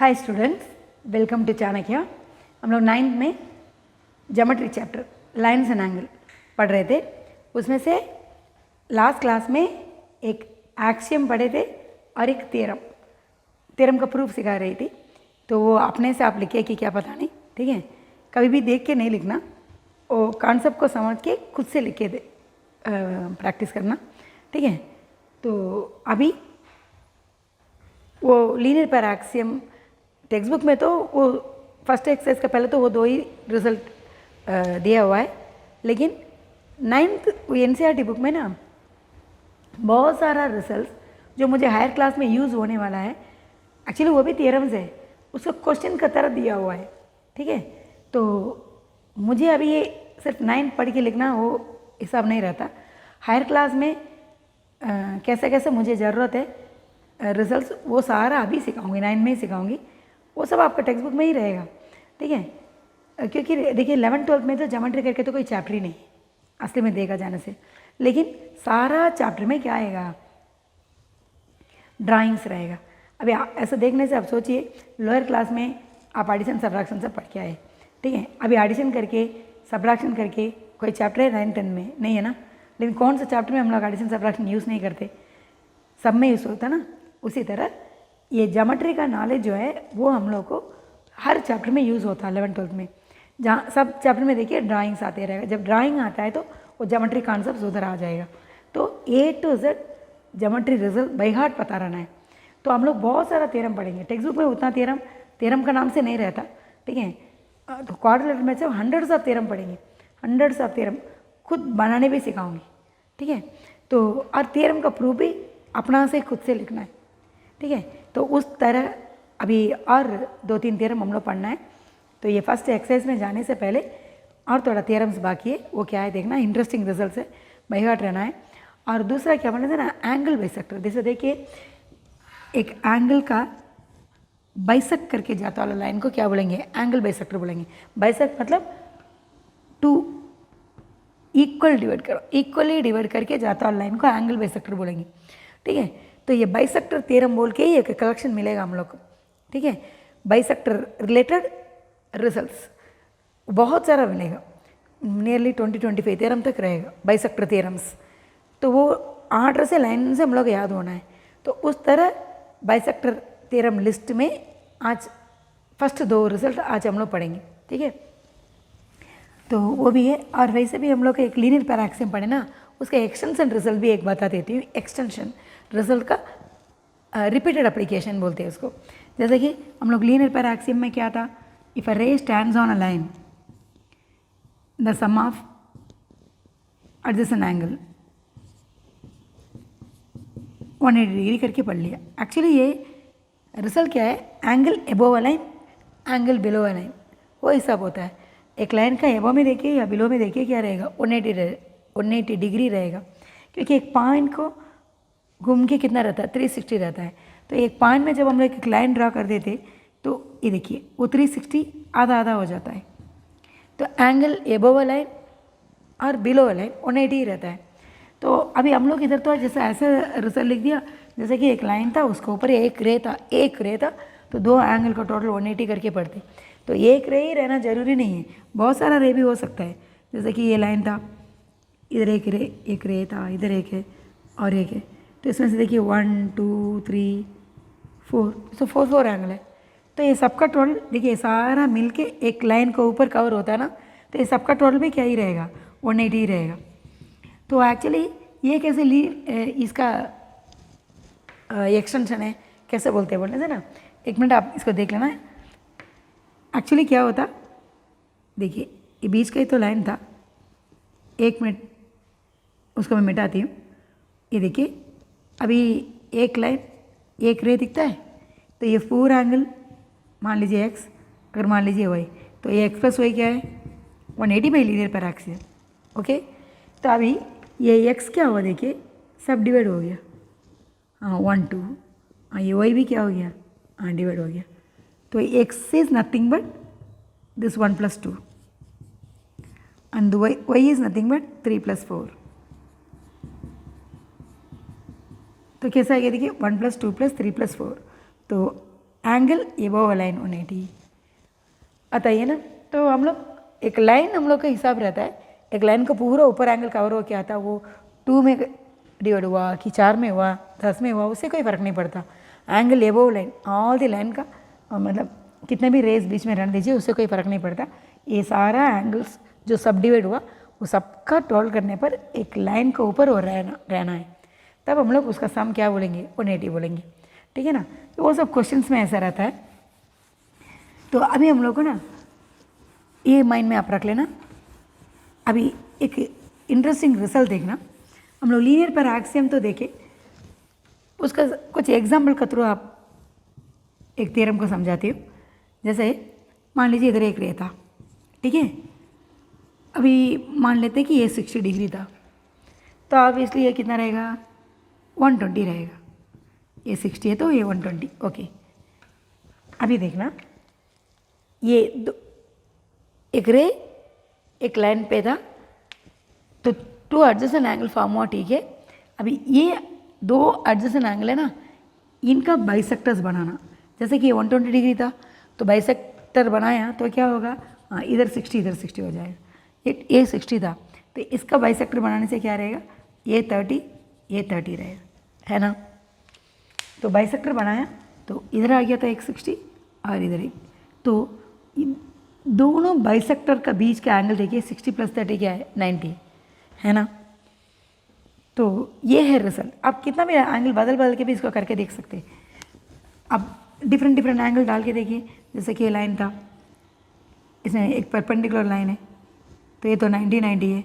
Hi students, welcome to Chanakya. हम लोग 9th में geometry chapter lines and angle पढ़ रहे थे। उसमें से लास्ट क्लास में एक एक्सियम पढ़े थे और एक थ्योरम का प्रूफ सिखा रही थी। तो वो अपने से आप लिखे कि क्या पता नहीं, ठीक है। कभी भी देख के नहीं लिखना, वो कॉन्सेप्ट को समझ के खुद से लिखे थे, प्रैक्टिस करना, ठीक है। तो अभी वो लीनियर पैर एक्सियम टेक्स्ट बुक में तो वो फर्स्ट एक्सरसाइज का पहले तो वो 2 ही रिजल्ट दिया हुआ है, लेकिन 9th एनसीईआरटी बुक में ना बहुत सारा रिजल्ट जो मुझे हायर क्लास में यूज़ होने वाला है, एक्चुअली वो भी थ्योरम्स है, उसका क्वेश्चन का तरह दिया हुआ है, ठीक है। तो मुझे अभी ये सिर्फ 9 पढ़ के लिखना वो हिसाब नहीं रहता। हायर क्लास में कैसे कैसे मुझे ज़रूरत है रिजल्ट्स, वो सारा अभी सिखाऊंगी, 9 में ही सिखाऊंगी। वो सब आपका टेक्स्ट बुक में ही रहेगा, ठीक है। क्योंकि देखिए 11th-12th में तो ज्योमेट्री करके तो कोई चैप्टर ही नहीं असली में देखा जाने से, लेकिन सारा चैप्टर में क्या आएगा, ड्राइंग्स रहेगा। अभी ऐसा देखने से आप सोचिए, लोअर क्लास में आप एडिशन सब्ट्रैक्शन सब पढ़ के आए, ठीक है। अभी एडिशन करके सब्ट्रैक्शन करके कोई चैप्टर है 9th-10th में नहीं है ना, लेकिन कौन सा चैप्टर में हम लोग एडिशन सब्ट्रैक्शन यूज़ नहीं करते, सब में यूज़ होता ना। उसी तरह ये ज्योमेट्री का नॉलेज जो है वो हम लोग को हर चैप्टर में यूज़ होता है 11th-12th में। जहाँ सब चैप्टर में देखिए ड्राइंग्स आते रहेगा, जब ड्राइंग आता है तो वो ज्योमेट्री कॉन्सेप्ट उधर आ जाएगा। तो A to Z geometry result by heart पता रहना है। तो हम लोग बहुत सारा थ्योरम पढ़ेंगे, टेक्स्ट बुक में उतना थ्योरम का नाम से नहीं रहता, ठीक है। तो क्वाड्रिलेटरल में से हंड्रेड्स ऑफ थ्योरम पढ़ेंगे, हंड्रेड्स ऑफ थ्योरम खुद बनाने भी सिखाऊंगी, ठीक है। तो और थ्योरम का प्रूफ भी अपना से खुद से लिखना है, ठीक है। तो उस तरह अभी और 2-3 थ्योरम हम लोग पढ़ना है। तो ये फर्स्ट एक्सरसाइज में जाने से पहले और थोड़ा थ्योरम्स बाकी है, वो क्या है देखना, इंटरेस्टिंग रिजल्ट है, बाय हार्ट रहना है। और दूसरा क्या बोलते हैं ना, एंगल बाइसेक्टर। जैसे देखिए एक एंगल का बाइसेक्ट करके जाता वाला लाइन को क्या बोलेंगे, एंगल बाइसेक्टर बोलेंगे। बाइसेक्ट मतलब 2 इक्वल डिवाइड करो, इक्वली डिवाइड करके जाता वाला लाइन को एंगल बाइसेक्टर बोलेंगे, ठीक है। तो ये बाइसेक्टर थ्योरम बोल के ही एक कलेक्शन मिलेगा हम लोग को, ठीक है। बाइसेक्टर रिलेटेड रिजल्ट्स बहुत सारा मिलेगा, नियरली 20-25 थ्योरम तक रहेगा बाइसेक्टर थ्योरम्स। तो वो आर्डर से लाइन से हम लोग याद होना है। तो उस तरह बाइसेक्टर थ्योरम लिस्ट में आज फर्स्ट 2 रिजल्ट आज हम लोग पढ़ेंगे, ठीक है। तो वो भी है। और वैसे भी हम लोग एक लीनियर पैर एक्सियम पढ़े ना, उसका एक्सटेंशन रिजल्ट भी एक बता देती हूँ। एक्सटेंशन रिजल्ट का रिपीटेड एप्लीकेशन बोलते हैं उसको। जैसे कि हम लोग लीनियर पैर एक्सियम में क्या था, if a ray stands on a line the sum of adjacent angle 180 degree करके पढ़ लिया। एक्चुअली ये रिजल्ट क्या है, angle above a line, angle below a line, वो हिसाब होता है। एक लाइन का एबो में देखिए या बिलो में देखिए क्या रहेगा, 180 डिग्री रहेगा, क्योंकि एक पॉइंट को घूम के कितना रहता है, 360 रहता है। तो एक पॉइंट में जब हम लोग एक लाइन ड्रा कर देते तो ये देखिए वो 360 आधा आधा हो जाता है। तो एंगल एबोव अ लाइन और बिलो अ लाइन 180 रहता है। तो अभी हम लोग इधर तो जैसे ऐसे रिजल्ट लिख दिया, जैसे कि एक लाइन था उसके ऊपर एक रे था, तो 2 एंगल का टोटल 180 करके पढ़ते। तो एक रे ही रहना जरूरी नहीं है, बहुत सारा रे भी हो सकता है। जैसे कि ये लाइन था, इधर एक रे था, इधर एक है और एक है, तो इसमें से देखिए 1 2 3 4, तो 4 एंगल है। तो ये सबका टोटल देखिए सारा मिलके एक लाइन के ऊपर कवर होता है ना, तो ये सबका टोटल भी क्या ही रहेगा, 180 ही रहेगा। तो एक्चुअली ये कैसे इसका एक्सटेंशन है, कैसे बोलते हैं बोलने से ना, एक मिनट आप इसको देख लेना। एक्चुअली क्या होता, देखिए ये बीच का ही तो लाइन था, एक मिनट उसको मैं मिटाती हूँ। ये देखिए अभी एक लाइन एक रे दिखता है, तो ये 4 एंगल मान लीजिए x, अगर मान लीजिए y, तो ये x प्लस वाई क्या है, 180 बाई लीनियर पैर एक्सियम, ओके। तो अभी ये x क्या हुआ देखिए, सब डिवाइड हो गया, हाँ 1 2, हाँ ये y भी क्या हो गया, हाँ डिवाइड हो गया। तो x is nothing but this 1 + 2 and y is nothing but 3 + 4। तो कैसा आ गया देखिए, 1 + 2 + 3 + 4। तो एंगल एबोव लाइन 180 आता है ना। तो हम लोग एक लाइन हम लोग का हिसाब रहता है, एक लाइन का पूरा ऊपर एंगल कवर हो क्या आता, वो 2 में डिवाइड हुआ कि 4 में हुआ 10 में हुआ, उससे कोई फ़र्क नहीं पड़ता। Angle above line all the line का मतलब कितने भी रेस बीच में रहने दीजिए, उससे कोई फ़र्क नहीं पड़ता। ये सारा एंगल्स जो सब डिवाइड हुआ वो सबका टोल करने पर एक लाइन के ऊपर वो रहना है, तब हम लोग उसका सम क्या बोलेंगे, 180 बोलेंगे, ठीक है ना। तो वो सब क्वेश्चंस में ऐसा रहता है। तो अभी हम लोग को ना ये माइंड में आप रख लेना। अभी एक इंटरेस्टिंग रिजल्ट देखना, हम लोग लीनियर पर एक्सियम तो देखे, उसका कुछ एग्जाम्पल के थ्रू आप एक थ्योरम को समझाती हो। जैसे मान लीजिए इधर एक रे था, ठीक है, अभी मान लेते हैं कि ये 60 डिग्री था, तो ऑब्वियसली ये कितना रहेगा, 120 रहेगा। ये 60 है तो ये 120, ओके। अभी देखना ये एक रे एक लाइन पे था, तो 2 एडजेसेंट एंगल फॉर्म हुआ, ठीक है। अभी ये 2 एडजेसेंट एंगल है ना, इनका बाइसेक्टर्स बनाना। जैसे कि ये 120 डिग्री था तो बाइसेक्टर बनाया तो क्या होगा, हाँ इधर 60 इधर 60 हो जाएगा। ये 60 था तो इसका बाइसेक्टर बनाने से क्या रहेगा, ये 30 ये 30 रहेगा, है ना। तो बाइसेक्टर बनाया तो इधर आ गया था एक 60 और इधर एक, तो दोनों बाइसेक्टर का बीच का एंगल देखिए 60 + 30 क्या है, 90, है ना। तो ये है रिजल्ट। आप कितना भी एंगल बदल बदल के भी इसको करके देख सकते हैं। अब डिफरेंट एंगल डाल के देखिए, जैसे कि ये लाइन था, इसमें एक परपेंडिकुलर लाइन है, तो ये तो 90 है,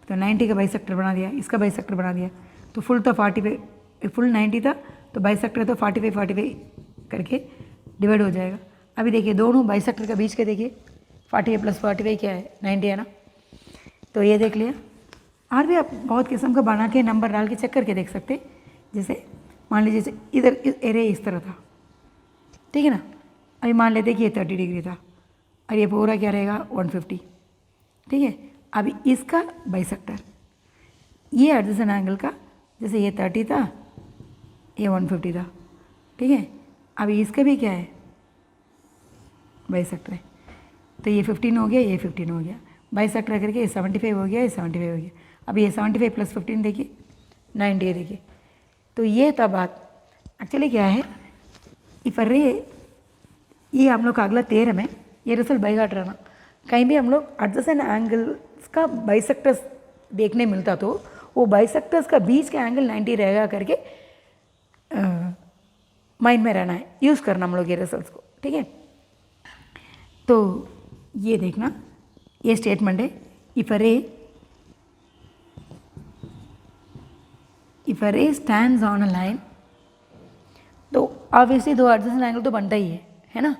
तो 90 का बाइसेक्टर बना दिया, इसका बाइसेक्टर बना दिया, तो फुल तो 45, फुल 90 था तो बाइसेक्टर तो 45 करके डिवाइड हो जाएगा। अभी देखिए दोनों बाइसेक्टर का बीच के देखिए 45 + 45 क्या है, 90 है ना। तो ये देख लिया। और भी आप बहुत किस्म का बना के नंबर डाल के चेक करके देख सकते। जैसे मान लीजिए इधर एरे इस तरह था, ठीक है ना। अभी मान लेते कि ये 30 डिग्री था और ये पूरा क्या रहेगा, 150, ठीक है। अभी इसका बाइसेक्टर ये एडजेसेंट एंगल का, जैसे ये 30 था ये 150 था, ठीक है। अभी इसका भी क्या है, बाइसेक्टर है, तो ये 15 हो गया, ये 15 हो गया, बाइसेक्टर करके ये 75 हो गया, ये 75 हो गया। अब ये 75 + 15 देखिए 90 है, देखिए। तो ये था बात। एक्चुअली क्या है, इफ अ रे, ये हम लोग का अगला थ्योरम है, ये रिजल्ट बाय हार्ट रहना। कहीं भी हम लोग एडजेसेंट एंगल्स का बाइसेक्टर्स देखने मिलता तो वो बाइसेक्टर्स का बीच का एंगल 90 रहेगा करके माइंड में रहना है, यूज़ करना हम लोग ये रिजल्ट्स को, ठीक है। तो ये देखना, ये स्टेटमेंट है, if a ray stands on a line, तो ऑब्वियसली 2 एडजेसेंट एंगल तो बनता ही है ना।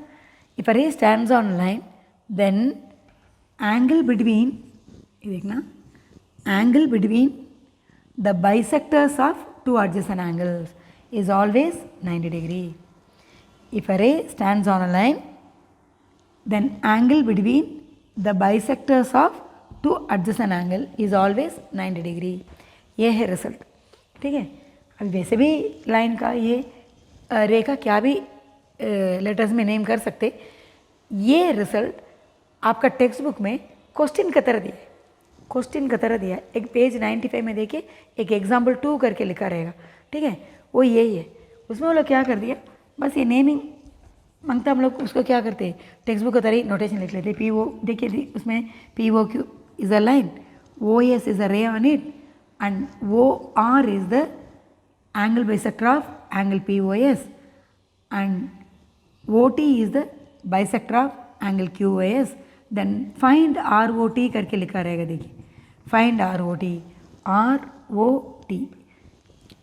If a ray stands on a line then angle between, ये देखना, angle between the bisectors of 2 adjacent angles is always 90 degree. If a ray stands on a line then angle between the bisectors of 2 adjacent angle is always 90 degree. ये है result, ठीक है। अभी वैसे भी line का ये रे का क्या भी लेटर्स में नेम कर सकते। ये रिजल्ट आपका टेक्स्ट बुक में क्वेश्चन की तरह दिया है, क्वेश्चन की तरह दिया है। एक पेज 95 में देखिए, एक एग्जाम्पल 2 करके लिखा रहेगा, ठीक है। वो यही है, उसमें वो लोग क्या कर दिया, बस ये नेमिंग मांगता, हम लोग उसको क्या करते हैं, टेक्स्ट बुक का तरह नोटेशन लिख लेते हैं। पी ओ देखिए उसमें POQ is a line, OS is a ray on it, and OR is the angle bisector of angle POS, and OT is the bisector of angle QOS। Then find ROT करके लिखा रहेगा, देखिए find ROT, ROT,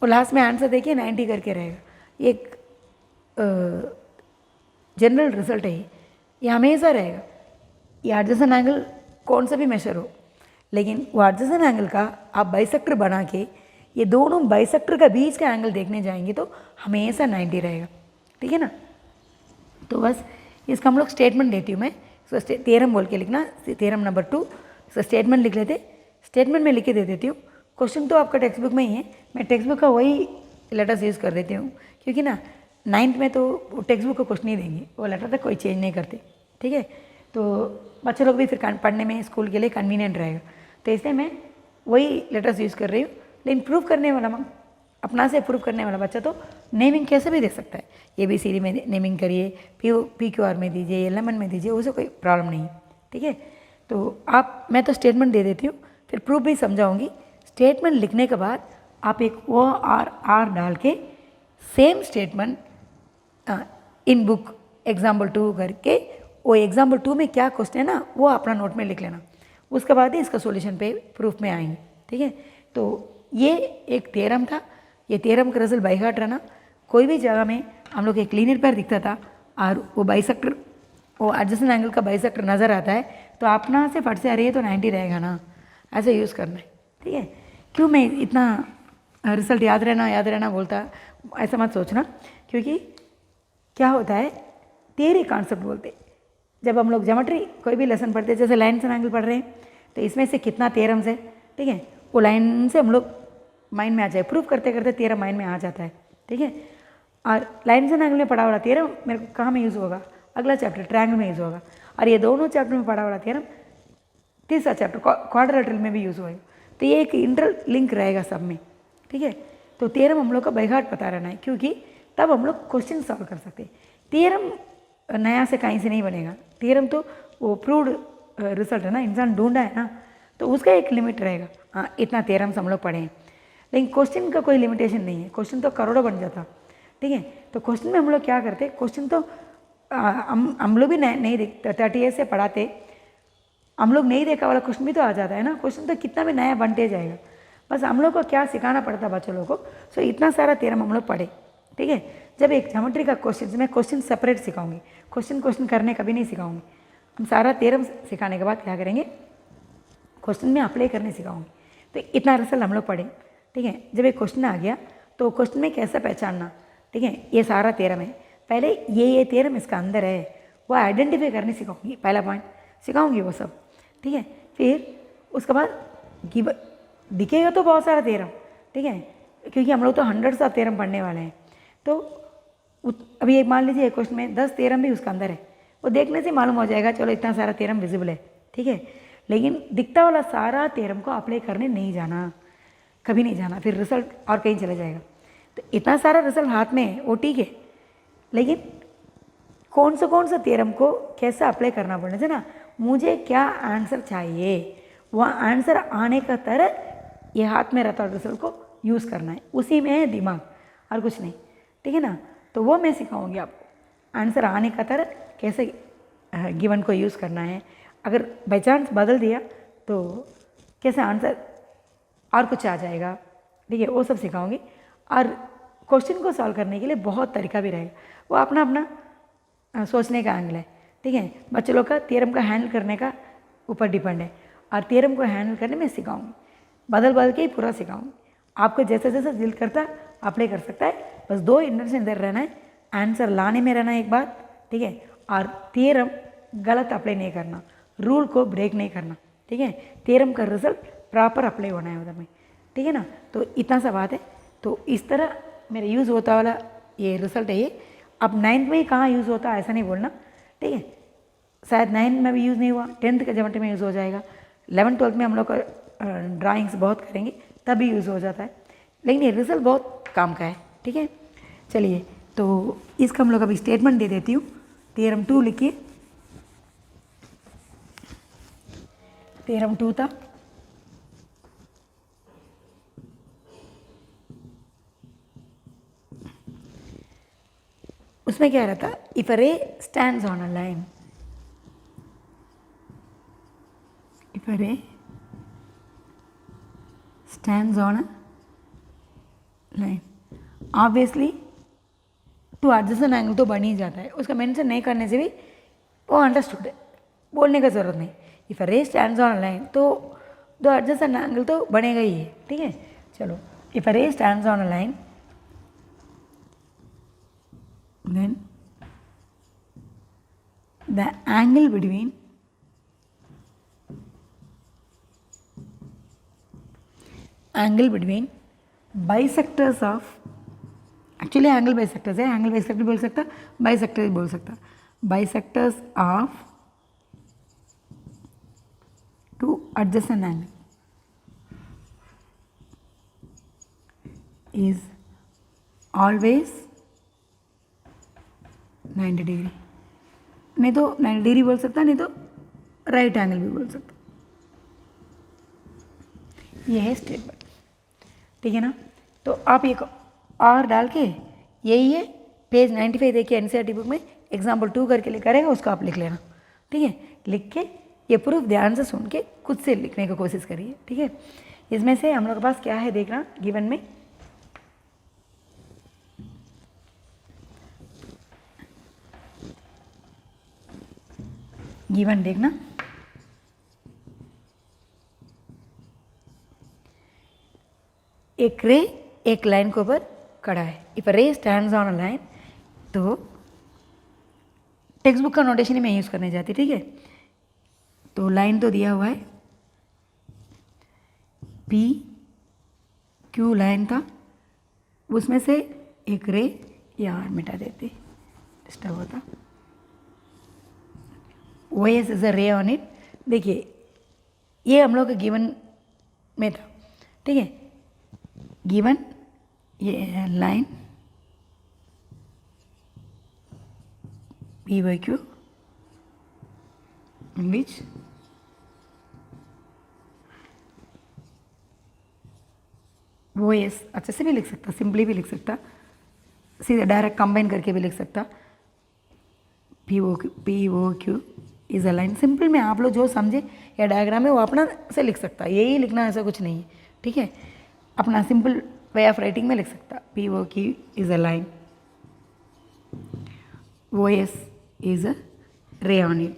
और last में answer देखिए 90 करके रहेगा। एक जनरल रिजल्ट है, ये हमेशा रहेगा। ये एडजेसेंट एंगल कौन सा भी मेजर हो, लेकिन वो एडजेसेंट एंगल का आप बाइसेक्टर बना के ये दोनों बाइसेक्टर का बीच का एंगल देखने जाएंगे तो हमेशा 90 रहेगा, ठीक है ना। तो बस इसका हम लोग स्टेटमेंट देती हूँ मैं, सो थ्योरम बोल के लिखना, थ्योरम नंबर 2। सो स्टेटमेंट लिख लेते, स्टेटमेंट में लिख के दे देती हूँ। क्वेश्चन तो आपका टेक्स्ट बुक में ही है, मैं टेक्स्ट बुक का वही लेटर्स यूज़ कर देती हूँ, क्योंकि ना 9th में तो टेक्स्ट बुक को क्वेश्चन नहीं देंगे, वो लेटर तक कोई चेंज नहीं करते, ठीक है। तो बच्चे लोग भी फिर पढ़ने में स्कूल के लिए कन्वीनियंट रहेगा, तो इसलिए मैं वही लेटर्स यूज़ कर रही हूँ। लेकिन प्रूफ करने वाला अपना से प्रूफ करने वाला बच्चा तो नेमिंग कैसे भी दे सकता है, ABCD में नेमिंग करिए, PQR में दीजिए, LMN में दीजिए, उसे कोई प्रॉब्लम नहीं, ठीक है। तो मैं तो स्टेटमेंट दे देती हूँ, फिर प्रूफ भी समझाऊंगी। स्टेटमेंट लिखने के बाद आप एक OR डाल के same statement in book example 2 करके, वो एग्जाम्पल 2 में क्या क्वेश्चन है ना वो अपना नोट में लिख लेना, उसके बाद ही इसका सॉल्यूशन पे प्रूफ में आएंगे, ठीक है। तो ये एक थ्योरम था, ये थ्योरम का रिजल्ट बाय हार्ट रहना। कोई भी जगह में हम लोग एक लीनियर पेयर दिखता था और वो बाइसेक्टर, वो एडजेसेंट एंगल का बाइसेक्टर नज़र आता है, तो अपना से फट से आ रही है तो 90 रहेगा ना, ऐसे यूज़ करना है, ठीक है। क्यों मैं इतना रिजल्ट याद रहना बोलता, ऐसा मत सोचना, क्योंकि क्या होता है थियरी कॉन्सेप्ट बोलते, जब हम लोग ज्योमेट्री कोई भी लेसन पढ़ते हैं, जैसे लाइन एंड एंगल पढ़ रहे हैं, तो इसमें से कितना थ्योरम्स है, ठीक है, वो लाइन से हम लोग माइंड में आ जाए, प्रूफ करते करते थ्योरम माइंड में आ जाता है, ठीक है। और लाइन एंड एंगल में पढ़ा वाला थ्योरम मेरे को कहाँ में यूज़ होगा, अगला चैप्टर ट्रायंगल में यूज़ होगा, और ये दोनों चैप्टर में पढ़ा वाला थ्योरम तीसरा चैप्टर क्वाड्रिलेटरल में भी यूज़ होगा। तो ये एक इंटर लिंक रहेगा सब में, ठीक है। तो थ्योरम हम लोग का बाय हार्ट पता रहना है, क्योंकि तब हम लोग क्वेश्चन सॉल्व कर सकते हैं। थ्योरम नया से कहीं से नहीं बनेगा, थ्योरम तो वो प्रूव्ड रिजल्ट है ना, इंसान ढूंढा है ना, तो उसका एक लिमिट रहेगा, हाँ इतना थ्योरम्स हम लोग पढ़े हैं। लेकिन क्वेश्चन का कोई लिमिटेशन नहीं है, क्वेश्चन तो करोड़ों बन जाता, ठीक है। तो क्वेश्चन में हम लोग क्या करते, क्वेश्चन तो हम लोग भी नहीं देखते, 30 ईयर्स से पढ़ाते, हम लोग नहीं देखा वाला क्वेश्चन भी तो आ जाता है ना, क्वेश्चन तो कितना भी नया बनते जाएगा, बस हम लोग को क्या सिखाना पड़ता है बच्चों लोगों को। सो इतना सारा थ्योरम हम लोग पढ़े, ठीक है। जब एक ज्योमेट्री का क्वेश्चन, मैं क्वेश्चन सेपरेट सिखाऊंगी, क्वेश्चन करने कभी नहीं सिखाऊंगी, हम सारा थ्योरम सिखाने के बाद क्या करेंगे, क्वेश्चन में अप्लाई करने सिखाऊंगी। तो इतना रिजल्ट हम लोग पढ़े, ठीक है। जब एक क्वेश्चन आ गया तो क्वेश्चन में कैसे पहचानना, ठीक है, ये सारा थ्योरम है, पहले ये थ्योरम इसका अंदर है वो आइडेंटिफाई करने सिखाऊंगी, पहला पॉइंट सिखाऊंगी वो सब, ठीक है। फिर उसके बाद दिखेगा तो बहुत सारा थ्योरम, ठीक है, क्योंकि हम लोग तो हंड्रेड्स ऑफ थ्योरम पढ़ने वाले हैं। तो अभी एक मान लीजिए एक क्वेश्चन में 10 थ्योरम भी उसका अंदर है, वो देखने से मालूम हो जाएगा चलो इतना सारा थ्योरम विजिबल है, ठीक है। लेकिन दिखता वाला सारा थ्योरम को अप्लाई करने नहीं जाना, कभी नहीं जाना, फिर रिजल्ट और कहीं चला जाएगा। तो इतना सारा रिजल्ट हाथ में है वो ठीक है, लेकिन कौन सा थ्योरम को कैसे अप्लाई करना पड़ना चाहिए ना, मुझे क्या आंसर चाहिए, वह आंसर आने का तरह ये हाथ में रहता रिजल्ट को यूज़ करना है, उसी में है दिमाग और कुछ नहीं, ठीक है ना। तो वो मैं सिखाऊंगी आपको, आंसर आने का तरह कैसे गिवन को यूज़ करना है, अगर बाई चांस बदल दिया तो कैसे आंसर और कुछ आ जाएगा, ठीक है, वो सब सिखाऊंगी। और क्वेश्चन को सॉल्व करने के लिए बहुत तरीका भी रहेगा, वो अपना अपना सोचने का एंगल है, ठीक है। बच्चे लोग का थ्योरम का हैंडल करने का ऊपर डिपेंड है, और थ्योरम को हैंडल करने में सिखाऊंगी, बदल के ही पूरा सिखाऊंगी। आपको जैसे जैसे दिल करता अप्लाई कर सकता है, बस 2 इंटेंशन इधर रहना है, आंसर लाने में रहना एक बात, ठीक है, और थ्योरम गलत अप्लाई नहीं करना, रूल को ब्रेक नहीं करना, ठीक है। थ्योरम का रिजल्ट प्रॉपर अप्लाई होना है उधर में, ठीक है ना। तो इतना सा बात है। तो इस तरह मेरा यूज़ होता वाला ये रिजल्ट है ये। अब 9th में ही कहाँ यूज़ होता है ऐसा नहीं बोलना, ठीक है, शायद 9th में भी यूज़ नहीं हुआ, 10th के ज्योमेट्री में यूज़ हो जाएगा, 11th 12th में हम लोग ड्राइंग्स बहुत करेंगे तभी यूज़ हो जाता है, लेकिन ये रिजल्ट बहुत काम का है, ठीक है। चलिए तो इसका हम लोग अभी स्टेटमेंट दे देती हूँ। थ्योरम 2 लिखिए, थ्योरम 2 था, उसमें क्या रहता, if a ray stands on a line, if a ray stands on a line, obviously two adjacent angle तो बन ही जाता है, उसका मेंशन नहीं करने से भी वो अंडरस्टूड है, बोलने का ज़रूरत नहीं। If a ray stands on a line तो 2 एडजेसेंट एंगल तो बनेगा ही है, ठीक है। चलो, if a ray stands on a line then the angle between bisectors of actually angle bisectors है, एंगल बाइसेक्टर बोल सकता, बाइसेक्टर बोल सकता, bisectors of two adjacent angle is always 90 degree, नहीं तो 90 डिग्री बोल सकता, नहीं तो राइट एंगल भी बोल सकता। ये है स्टेटमेंट, ठीक है ना। तो आप एक और डाल के, यही है पेज 95 देखिए एनसीईआरटी बुक में एग्जाम्पल 2 करके लिखा रहेगा, उसको आप लिख लेना, ठीक है। लिख के ये प्रूफ ध्यान से सुन के खुद से लिखने की कोशिश करिए, ठीक है। इसमें से हम लोग के पास क्या है देखना, गिवन में गिवन देखना, एक रे एक लाइन के ऊपर खड़ा है। इफ रे स्टैंड्स ऑन अ लाइन, तो टेक्स्ट बुक का नोटेशन ही मैं यूज़ करने जाती, ठीक है। तो लाइन तो दिया हुआ है, पी क्यू लाइन था, उसमें से एक रे यहाँ मिटा देते, डिस्टर्ब होता। OS is a ray on it. देखिए ये हम लोग का गिवन में था, ठीक है। गिवन ये line P by Q in which OS अच्छे से भी लिख सकता, सिंपली भी लिख सकता, सीधे डायरेक्ट कंबाइन करके भी लिख सकता। POQ is a line, simple में आप लोग जो समझे या डायग्राम है वो अपना से लिख सकता, यही लिखना ऐसा कुछ नहीं है, ठीक है। अपना सिंपल वे ऑफ राइटिंग में लिख सकता। POQ is a line, OS is a ray on it.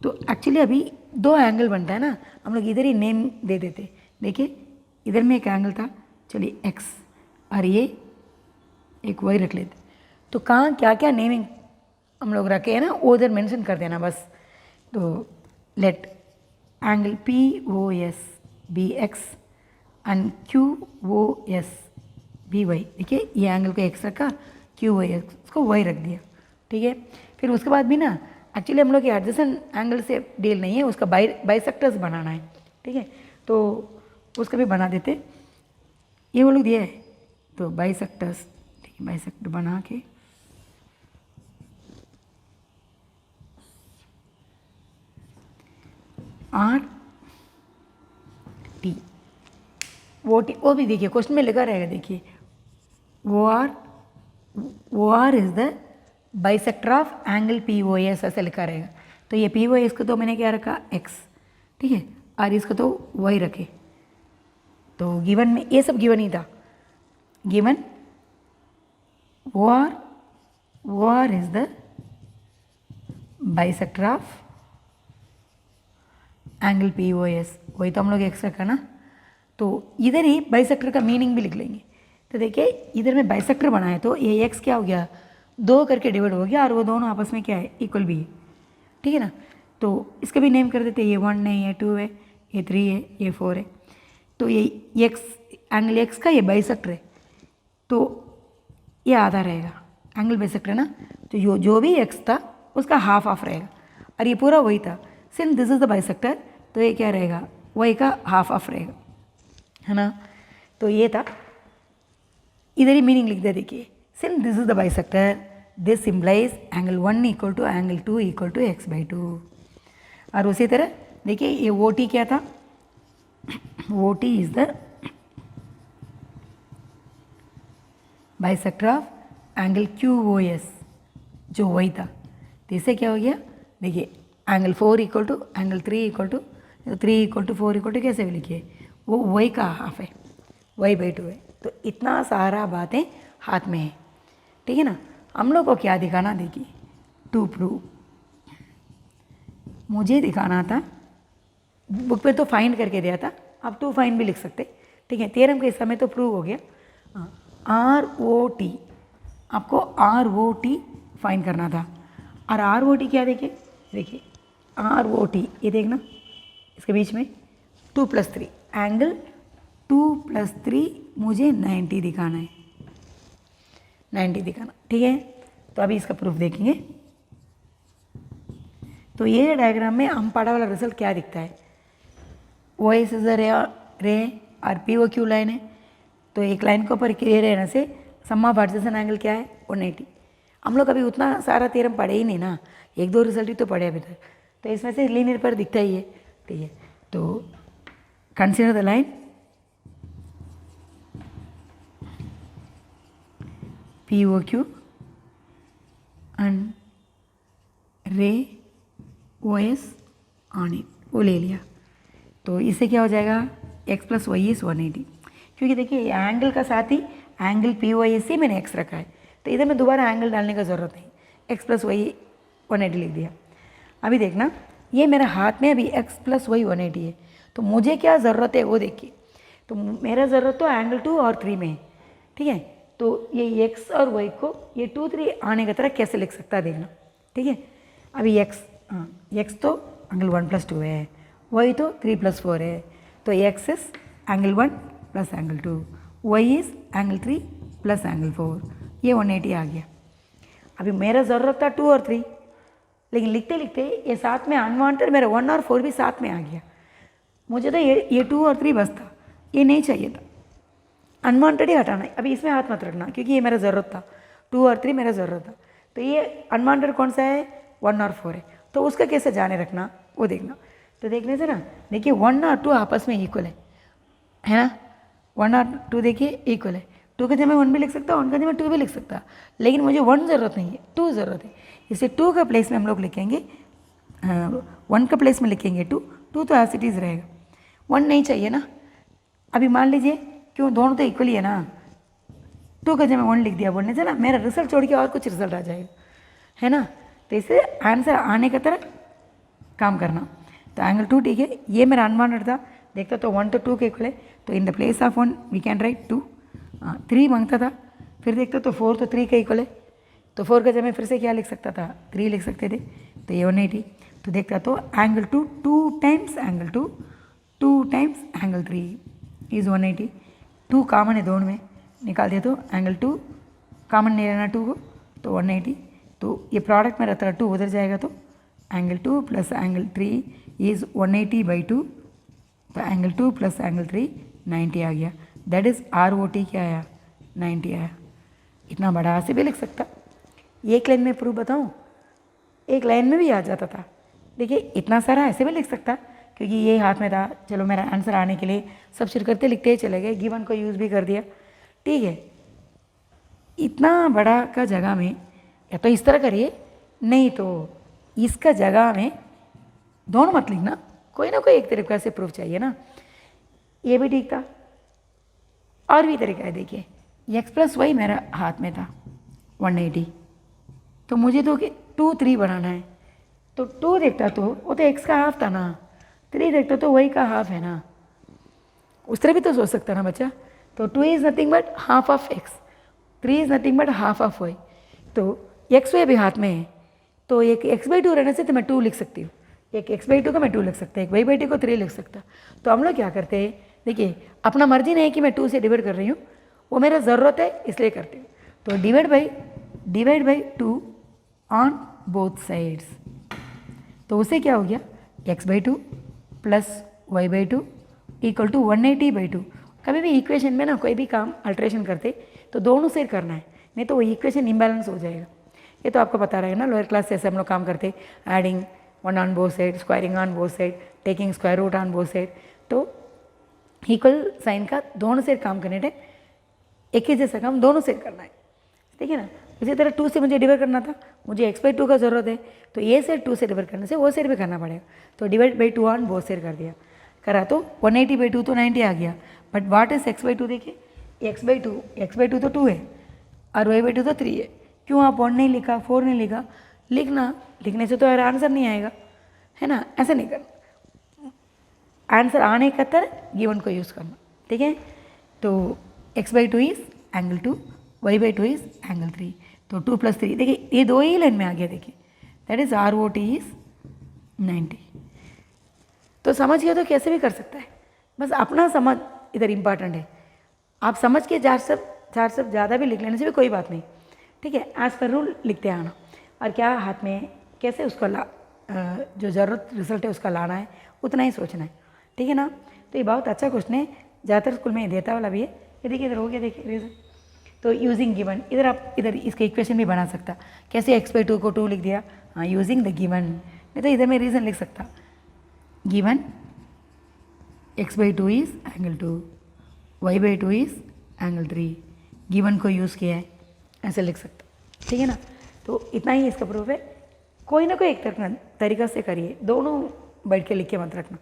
तो एक्चुअली अभी दो एंगल बनता है ना, हम लोग इधर ही नेम दे देते। देखिए इधर में एक एंगल था, चलिए x, और ये एक y रख लेते। तो कहाँ क्या क्या नेमिंग हम लोग रखे हैं ना, वो उधर मेंशन कर देना बस। तो let angle POS be x and QOS be y। देखिए ये एंगल को x रखा, QOS को y रख दिया, ठीक है। फिर उसके बाद भी ना एक्चुअली हम लोग ये एडजेसेंट एंगल से डील नहीं है, उसका बाइसेक्टर्स बनाना है, ठीक है। तो उसका भी बना देते, ये वो लोग दिया है, तो बाइसेक्टर्स, ठीक है, बाइसेक्टर बना के RT, वो भी देखिए क्वेश्चन में लिखा रहेगा, देखिए OR is the bisector of angle POS ऐसा लिखा रहेगा। तो ये POS को तो मैंने क्या रखा x, ठीक है, और इसको तो y रखे। तो गिवन में ये सब गिवन ही था, given OR is the bisector of angle POS, वही तो हम लोग x रखा ना। तो इधर ही बाइसेक्टर का मीनिंग भी लिख लेंगे। तो देखिए इधर में बाइसेक्टर बनाए तो ये x क्या हो गया, 2 करके डिवाइड हो गया, और वो दोनों आपस में क्या है, इक्वल भी है, ठीक है ना। तो इसका भी नेम कर देते, ये 1 है, ये 2 है, ये 3 है, ये 4 है। तो ये x एंगल x का ये बाइसेक्टर है, तो ये आधा रहेगा, एंगल बाइसेक्टर ना। तो जो भी x था उसका हाफ ऑफ रहेगा, और ये पूरा वही था। Since this is the bisector, तो ये क्या रहेगा, y का हाफ ऑफ रहेगा, है ना। तो ये था, इधर ही मीनिंग लिख दे। देखिए since this is the bisector, this symbolise angle 1 equal to angle 2 equal to x/2। और उसी तरह देखिए ये OT क्या था, OT is the bisector of angle QOS, जो वही था। तो इससे क्या हो गया, देखिए angle 4 equal to angle 3 equal to 3 equal to 4 equal to कैसे भी लिखिए, वो y का हाफ है, y/2 है। तो इतना सारा बातें हाथ में है, ठीक है ना। हम लोग को क्या दिखाना, देखिए टू प्रूव, मुझे दिखाना था, बुक पे तो फाइंड करके दिया था, आप टू फाइंड भी लिख सकते, ठीक है। थ्योरम के समय तो प्रूव हो गया। ROT, आपको ROT फाइंड करना था। और ROT क्या, देखिए ROT ये देखना, इसके बीच में 2 + 3 एंगल 2+3 मुझे 90 दिखाना है, 90 दिखाना, ठीक है। तो अभी इसका प्रूफ देखेंगे। तो ये डायग्राम में हम पढ़ा वाला रिजल्ट क्या दिखता है, ओ एस इज रे और पी ओ क्यू लाइन है। तो एक लाइन के ऊपर क्लियर रहने से सम ऑफ एडजेसेंट एंगल क्या है 180। हम लोग अभी उतना सारा थ्योरम पढ़े ही नहीं ना, एक दो रिजल्ट ही तो पढ़े अभी तक, तो इसमें से लीनियर पर दिखता ही है, ठीक है। तो consider the line P O Q and ray O S on it, वो ले लिया। तो इससे क्या हो जाएगा, x + y इज 180, क्योंकि देखिए ये एंगल का साथ ही एंगल पी ओ एस ही मैंने x रखा है, तो इधर में दोबारा एंगल डालने का ज़रूरत नहीं, x + y 180 लिख दिया। अभी देखना ये मेरा हाथ में अभी x + y 180 है, तो मुझे क्या ज़रूरत है वो देखिए। तो मेरा ज़रूरत तो एंगल 2 और 3 में है, ठीक है। तो ये x और y को ये 2, 3 आने की तरह कैसे लिख सकता है देखना, ठीक है। अभी x तो एंगल 1 + 2 है, y तो 3 + 4 है, तो x is angle 1 + angle 2, y is angle 3 + angle 4, ये 180 आ गया। अभी मेरा ज़रूरत था 2 और 3, लेकिन लिखते लिखते ये साथ में अनवांटेड मेरा 1 और 4 भी साथ में आ गया। मुझे तो ये 2 और 3 बस था, ये नहीं चाहिए था, अनवांटेड ही हटाना है। अभी इसमें हाथ मत रखना, क्योंकि ये मेरा ज़रूरत था, 2 और 3 मेरा ज़रूरत था। तो ये अनवांटेड कौन सा है, 1 और 4 है, तो उसका कैसे जाने रखना वो देखना। तो देखने से ना देखिए 1 और 2 आपस में इक्वल है ना, 1 और 2 देखिए इक्वल है, 2 के जगह 1 भी लिख सकता, 1 के जगह 2 भी लिख सकता, लेकिन मुझे 1 ज़रूरत नहीं है, 2 ज़रूरत है। इसे 2 का प्लेस में हम लोग लिखेंगे, 1 का प्लेस में लिखेंगे 2 तो एज इट इज़ रहेगा, 1 नहीं चाहिए ना। अभी मान लीजिए क्यों दोनों तो इक्वल ही है ना, 2 का जगह 1 लिख दिया, बोलने से ना मेरा रिजल्ट छोड़ के और कुछ रिजल्ट आ जाएगा, है ना। तो इसे आंसर आने की तरह काम करना। तो एंगल 2 ठीक है, ये मेरा अनवांटेड था, देखता तो 1 तो 2 के इक्वल है, तो in the place of 1 we can write 2। 3 मांगता था, फिर देखता तो 4 तो 3 के इक्वल है, तो 4 का जगह फिर से क्या लिख सकता था, 3 लिख सकते थे, तो ये 180। तो देखता तो angle 2 2 times angle 2 2 times angle 3 is 180। 2 common है दोनों में, निकाल दिया तो एंगल 2 कॉमन नहीं रहना 2 को, तो 180। तो ये प्रोडक्ट में रहता है 2 उधर जाएगा, तो एंगल 2 + एंगल 3 इज़ 180/2, तो एंगल 2 + एंगल 3 90 आ गया। दैट इज़ ROT क्या आया, 90 आया। इतना बड़ा से भी लिख सकता, एक लाइन में प्रूफ बताऊँ, एक लाइन में भी आ जाता था। देखिए इतना सारा ऐसे भी लिख सकता, क्योंकि ये हाथ में था, चलो मेरा आंसर आने के लिए सब शुरू करते लिखते ही चले गए, गिवन को यूज़ भी कर दिया, ठीक है। इतना बड़ा का जगह में या तो इस तरह करिए, नहीं तो इसका जगह में दोनों मत लिखना, कोई ना कोई एक तरीका से प्रूफ चाहिए ना। ये भी ठीक था, और भी तरीका है, देखिए x + y मेरा हाथ में था 180, तो मुझे तो 2 3 बनाना है, तो 2 देखता तो वो तो x का हाफ था ना, 3 देखता तो y का हाफ है ना, उस तरह भी तो सोच सकता ना बच्चा। तो 2 is nothing but half of x, 3 is nothing but half of y, तो x y भी हाथ में है, तो एक x/2 रहने से तो मैं 2 लिख सकती हूँ, एक x/2 का मैं 2 लिख सकता, एक y/2 को 3 लिख सकता। तो हम लोग क्या करते हैं, देखिए अपना मर्जी नहीं है कि मैं 2 से डिवाइड कर रही हूँ, वो मेरा ज़रूरत है इसलिए करती हूँ। तो divide by 2 on both sides, तो उसे क्या हो गया, x/2 + y/2 = 180/2। कभी भी इक्वेशन में ना कोई भी काम अल्ट्रेशन करते तो दोनों से करना है, नहीं तो वो इक्वेशन इम्बैलेंस हो जाएगा। ये तो आपको पता रहेगा ना, लोअर क्लास से ऐसे हम लोग काम करते, adding 1 on both side, squaring on both side, taking square root on both side. तो इक्वल साइन का दोनों से काम करने टाइम एक ही जैसा काम दोनों से करना है, ठीक है ना। इसी तरह 2 से मुझे डिवाइड करना था, मुझे x/2 का ज़रूरत है, तो ये साइड 2 से डिवाइड करने से वो साइड भी करना पड़ेगा, तो डिवाइड/2 ऑन बोथ साइड कर दिया, करा तो 180/2 तो 90 आ गया। बट व्हाट इज x/2, देखिए x/2 तो 2 है और y/2 तो 3 है, क्यों आप 1 नहीं लिखा, 4 नहीं लिखा, लिखने से तो आंसर नहीं आएगा, है ना। ऐसा नहीं करना, आंसर आने का तरह गिवन को यूज़ करना, ठीक है। तो x/2 is angle 2, y/2 is angle 3, तो 2 + 3, देखिए ये 2 ही लाइन में आ गया, देखिए दैट इज ROT इज 90। तो समझ गया तो कैसे भी कर सकता है, बस अपना समझ इधर इम्पॉर्टेंट है, आप समझ के चार सब ज़्यादा भी लिख लेने से भी कोई बात नहीं, ठीक है। एज पर रूल लिखते आना, और क्या हाथ में कैसे उसको जो ज़रूरत रिजल्ट है उसका लाना है उतना ही सोचना है, ठीक है ना। तो ये बहुत अच्छा क्वेश्चन है, ज़्यादातर स्कूल में देता वाला भी है। ये देखिए इधर हो गया, देखिए रीजन। तो यूजिंग गिवन, इधर आप इधर इसके इक्वेशन भी बना सकता, कैसे x/2 को 2 लिख दिया, हाँ यूजिंग द गिवन। नहीं तो इधर में रीज़न लिख सकता, given x/2 is angle 2, y/2 is angle 3, given को यूज़ किया है, ऐसे लिख सकता, ठीक है ना। तो इतना ही इसका प्रूफ है। कोई ना कोई एक तरीका से करिए, दोनों बैठ के लिख के मत रखना।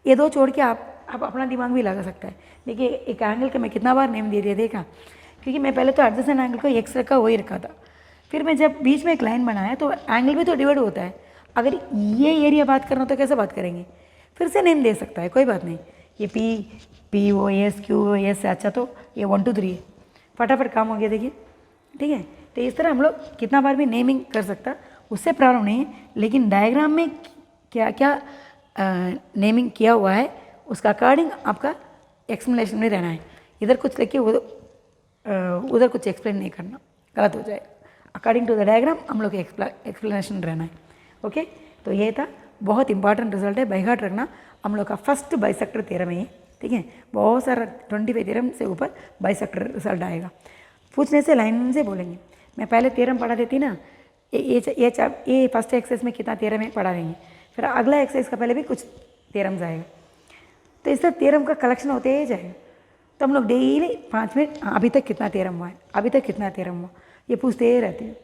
ये दो छोड़ के आप अपना दिमाग भी लगा सकता है। देखिए एक एंगल का मैं कितना बार नेम दे दिया, देखा, क्योंकि मैं पहले तो एडजेसेंट एंगल को x रखा, वही रखा था। फिर मैं जब बीच में एक लाइन बनाया तो एंगल भी तो डिवाइड होता है। अगर ये एरिया बात करना तो कैसे बात करेंगे, फिर से नेम दे सकता है, कोई बात नहीं। ये P O S Q O S से अच्छा तो ये 1 2 3 है, फटाफट काम हो गया, देखिए, ठीक है। तो इस तरह हम लोग कितना बार भी नेमिंग कर सकता, उससे प्रॉब्लम नहीं है। लेकिन डायग्राम में क्या क्या नेमिंग किया हुआ है उसका अकॉर्डिंग आपका एक्सप्लेनेशन में रहना है। इधर कुछ लिख के उधर कुछ एक्सप्लेन नहीं करना, गलत हो जाएगा। अकॉर्डिंग टू द डायग्राम हम लोग एक्सप्लेनेशन रहना है, ओके। तो ये था, बहुत इंपॉर्टेंट रिजल्ट है, बाय हार्ट रखना। हम लोग का फर्स्ट बाइसेक्टर थ्योरम है ये, ठीक है। बहुत सारा 25 थ्योरम से ऊपर बाइसेक्टर रिजल्ट आएगा। पूछने से लाइन से बोलेंगे। मैं पहले थ्योरम पढ़ा देती ना, ये फर्स्ट एक्सरसाइज में कितना थ्योरम है पढ़ा देंगे, फिर अगला एक्सरसाइज का पहले भी कुछ थ्योरम्स आएगा। तो इससे थ्योरम का कलेक्शन होते ही जाएगा। तो हम लोग डेली 5 मिनट, अभी तक कितना थ्योरम हुआ है, अभी तक कितना थ्योरम हुआ, ये पूछते ही रहते हैं,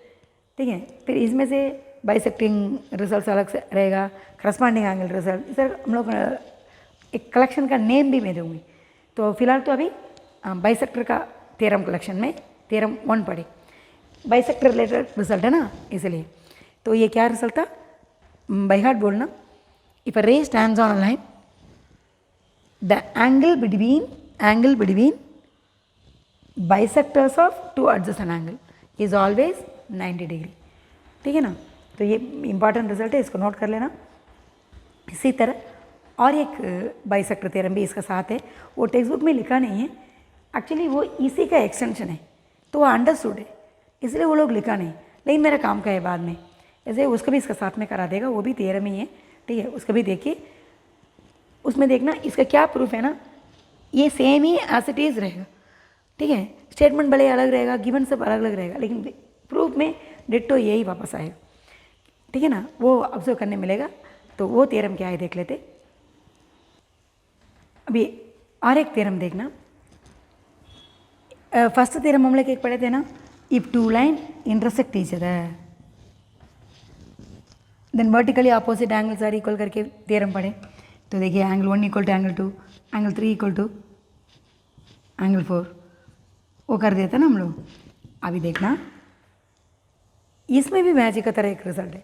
ठीक है। फिर इसमें से बाइसेक्टिंग रिजल्ट अलग से रहेगा, करस्पॉन्डिंग एंगल रिजल्ट, इस तरह हम लोग एक कलेक्शन का नेम भी मैं दूँगी। तो फिलहाल तो अभी बाइसेक्टर का थ्योरम कलेक्शन में थ्योरम 1 पढ़े, बाइसेक्टर रिलेटेड रिजल्ट है ना, इसलिए। तो ये क्या रिजल्ट था, बाय हार्ट बोलना। If a ray stands on a line, the angle between bisectors of 2 adjacent angle is always 90 degree, ठीक है ना। तो ये इंपॉर्टेंट रिजल्ट है, इसको नोट कर लेना। इसी तरह और एक बाइसेक्टर थ्योरम भी इसका साथ है, वो टेक्स्ट बुक में लिखा नहीं है, एक्चुअली वो इसी का एक्सटेंशन है, तो वो अंडरस्टूड है, इसलिए वो लोग लिखा नहीं, लेकिन मेरा काम का है बाद में, ऐसे उसको भी इसका साथ में करा देगा, वो भी थ्योरम ही है, ठीक है। उसका भी देखिए, उसमें देखना इसका क्या प्रूफ है ना, ये सेम ही एज इट इज़ रहेगा, ठीक है। स्टेटमेंट भले अलग रहेगा, गिवन सब अलग अलग रहेगा, लेकिन प्रूफ में डिट्टो यही वापस आएगा, ठीक है ना। वो ऑब्जर्व करने मिलेगा। तो वो थ्योरम क्या है देख लेते। अभी और एक थ्योरम देखना। फर्स्ट थ्योरम हम लोग एक पढ़े थे ना, if 2 line intersect each other then vertically opposite angles are equal करके थ्योरम पढ़े। तो देखिए angle 1 equal to angle 2, angle 3 equal to angle 4, वो कर देते ना हम लोग। अभी देखना इसमें भी मैजिक का तरह एक रिजल्ट है,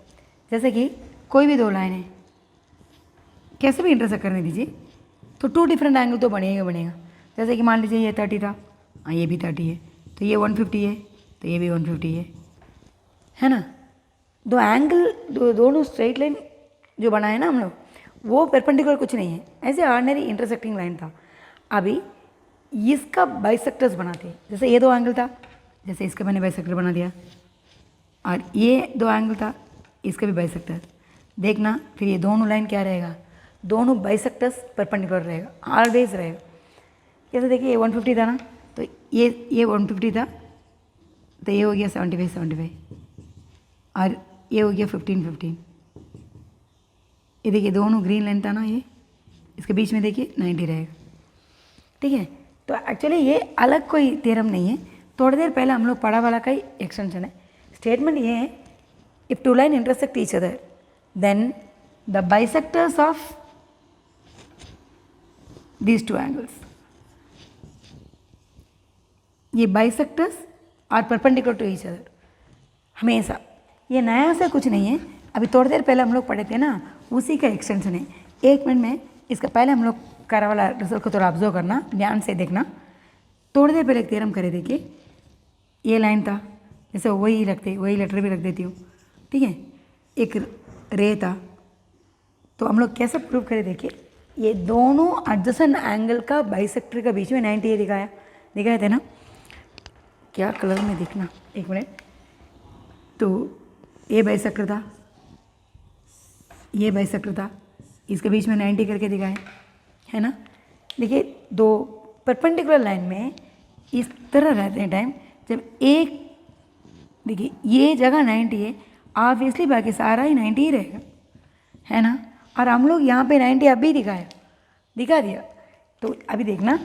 जैसे कि कोई भी 2 लाइन है, कैसे भी इंटरसेक्ट करने दीजिए, तो 2 डिफरेंट एंगल तो बनेगा। जैसे कि मान लीजिए ये 30 था, हाँ ये भी 30 है, तो ये 150 है, तो ये भी 150 है ना। दो एंगल दोनों स्ट्रेट लाइन जो बनाए ना हम लोग, वो परपेंडिकुलर कुछ नहीं है, ऐसे ऑर्डिनरी इंटरसेक्टिंग लाइन था। अभी इसका बाइसेक्टर्स बनाते हैं, जैसे ये 2 एंगल था, जैसे इसका मैंने बाइसेक्टर बना दिया, और ये 2 एंगल था, इसका भी बाइसेक्टर देखना। फिर ये दोनों लाइन क्या रहेगा, दोनों बाइसेक्टर्स परपेंडिकुलर रहेगा, ऑलवेज रहेगा। जैसे देखिए ये 150 था ना, तो ये 150 था, तो ये हो गया 75 और ये हो गया 15 ये देखिए दोनों ग्रीन लाइन था ना, ये इसके बीच में देखिए 90 रहेगा, ठीक है। तो एक्चुअली ये अलग कोई थ्योरम नहीं है, थोड़ी देर पहले हम लोग पढ़ा वाला का ही एक्सटेंशन है। स्टेटमेंट ये है, if 2 line intersect each other then the bisectors of these 2 angles, ये बाइसेक्टर्स और परपेंडिकुलर टू ईच अदर, हमेशा। ये नया से कुछ नहीं है, अभी थोड़ी देर पहले हम लोग पढ़े थे ना, उसी का एक्सटेंशन है। 1 मिनट में इसका पहले हम लोग करा वाला रिजल्ट को थोड़ा ऑब्जर्व करना, ध्यान से देखना। थोड़ी देर पहले एक थ्योरम करे, देखिए ये लाइन था, जैसे वही लेटर भी रख देती हूँ, ठीक है। एक रे था, तो हम लोग कैसे प्रूव करें देखिए। ये दोनों एडजेसेंट एंगल का बाइसेक्टर का बीच में 90 ये दिखाया थे ना, क्या कलर में दिखना, एक मिनट। तो ये बाइसेक्टर था, ये बाइसेक्टर था, इसके बीच में 90 करके दिखाए, है ना। देखिए दो परपेंडिकुलर लाइन में इस तरह रहते हैं टाइम, जब एक देखिए ये जगह 90 है, ऑब्वियसली बाकी सारा ही 90 ही रहेगा, है ना। और हम लोग यहाँ पे 90 अभी दिखा दिया। तो अभी देखना,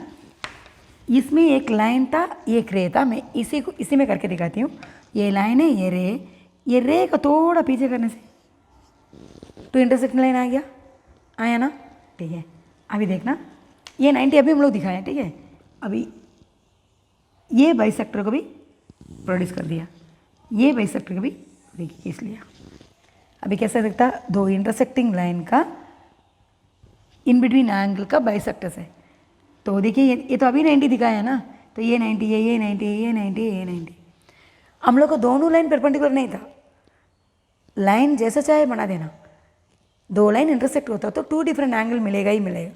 इसमें एक लाइन था, एक रे था, मैं इसी में करके दिखाती हूँ। ये लाइन है, ये रे को थोड़ा पीछे करने से तो इंटरसेक्शन लाइन आ गया, आया ना, ठीक है। अभी देखना, ये 90 अभी हम लोग दिखाए, ठीक है। अभी ये बाइसेक्टर को भी प्रोड्यूस कर दिया, ये बाइसेक्टर को भी देखिए खींच लिया। अभी कैसा दिखता, दो इंटरसेक्टिंग लाइन का इन बिटवीन एंगल का बाइसेक्टर्स है। तो देखिए ये तो अभी 90 दिखाया है ना, तो ये 90 है, ये 90 है, ये 90 है, ये 90। हम लोग को दोनों लाइन परपेंडिकुलर नहीं था, लाइन जैसा चाहे बना देना, दो लाइन इंटरसेक्ट होता तो टू डिफरेंट एंगल मिलेगा ही मिलेगा।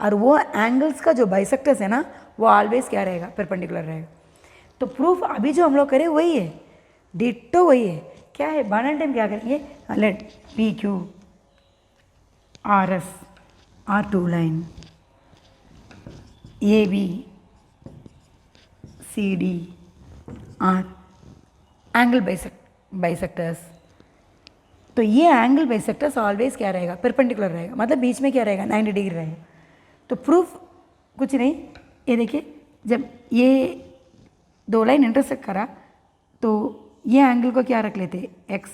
और वो एंगल्स का जो बाइसेक्टर्स है ना, वो ऑलवेज क्या रहेगा, परपेंडिकुलर रहेगा। तो प्रूफ अभी जो हम लोग करें वही है, डिट्टो वही है। क्या है, बनाने टाइम क्या करेंगे, let P Q R S are two line, A B C D are angle bisectors. तो ये एंगल बाइसेक्टर्स ऑलवेज क्या रहेगा, परपेंडिकुलर रहेगा, मतलब बीच में क्या रहेगा, 90 डिग्री रहेगा। तो प्रूफ कुछ नहीं, ये देखिए जब ये दो लाइन इंटरसेक्ट करा तो ये एंगल को क्या रख लेते, x,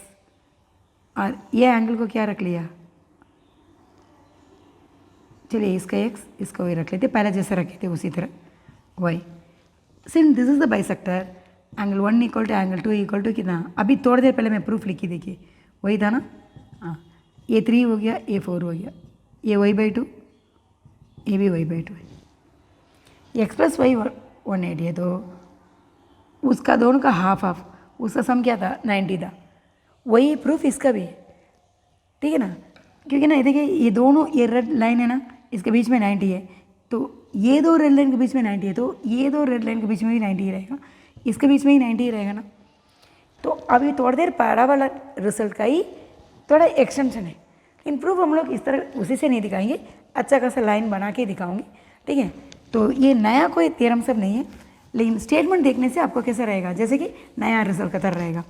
और ये एंगल को क्या रख लिया, चलिए इसका x, इसका y रख लेते, पहले जैसे रखे थे उसी तरह y। Since this is the bisector, angle 1 equal to angle 2 equal to कितना, अभी थोड़ी देर पहले मैं प्रूफ लिखी, देखिए वही था ना। हाँ, ये 3 हो गया, ये 4 हो गया, ये y/2, ये भी y/2 है, x + y 180 है, तो उसका दोनों का हाफ, उसका सम क्या था, 90 था। वही प्रूफ इसका भी है, ठीक है ना। क्योंकि ना देखिए ये दोनों, ये रेड लाइन है ना, इसके बीच में 90 है, तो ये दो रेड लाइन के बीच में 90 है, तो ये दो रेड लाइन के बीच में भी 90 ही रहेगा, इसके बीच में ही 90 ही रहेगा ना। तो अभी थोड़ी देर पहला वाला रिजल्ट का ही थोड़ा एक्सटेंशन है, लेकिन प्रूफ हम लोग इस तरह उसी से नहीं दिखाएंगे, अच्छा खासा लाइन बना के दिखाऊंगी, ठीक है। तो ये नया कोई थ्योरम सब नहीं है, लेकिन स्टेटमेंट देखने से आपको कैसा रहेगा, जैसे कि नया रिजल्ट का तरह रहेगा।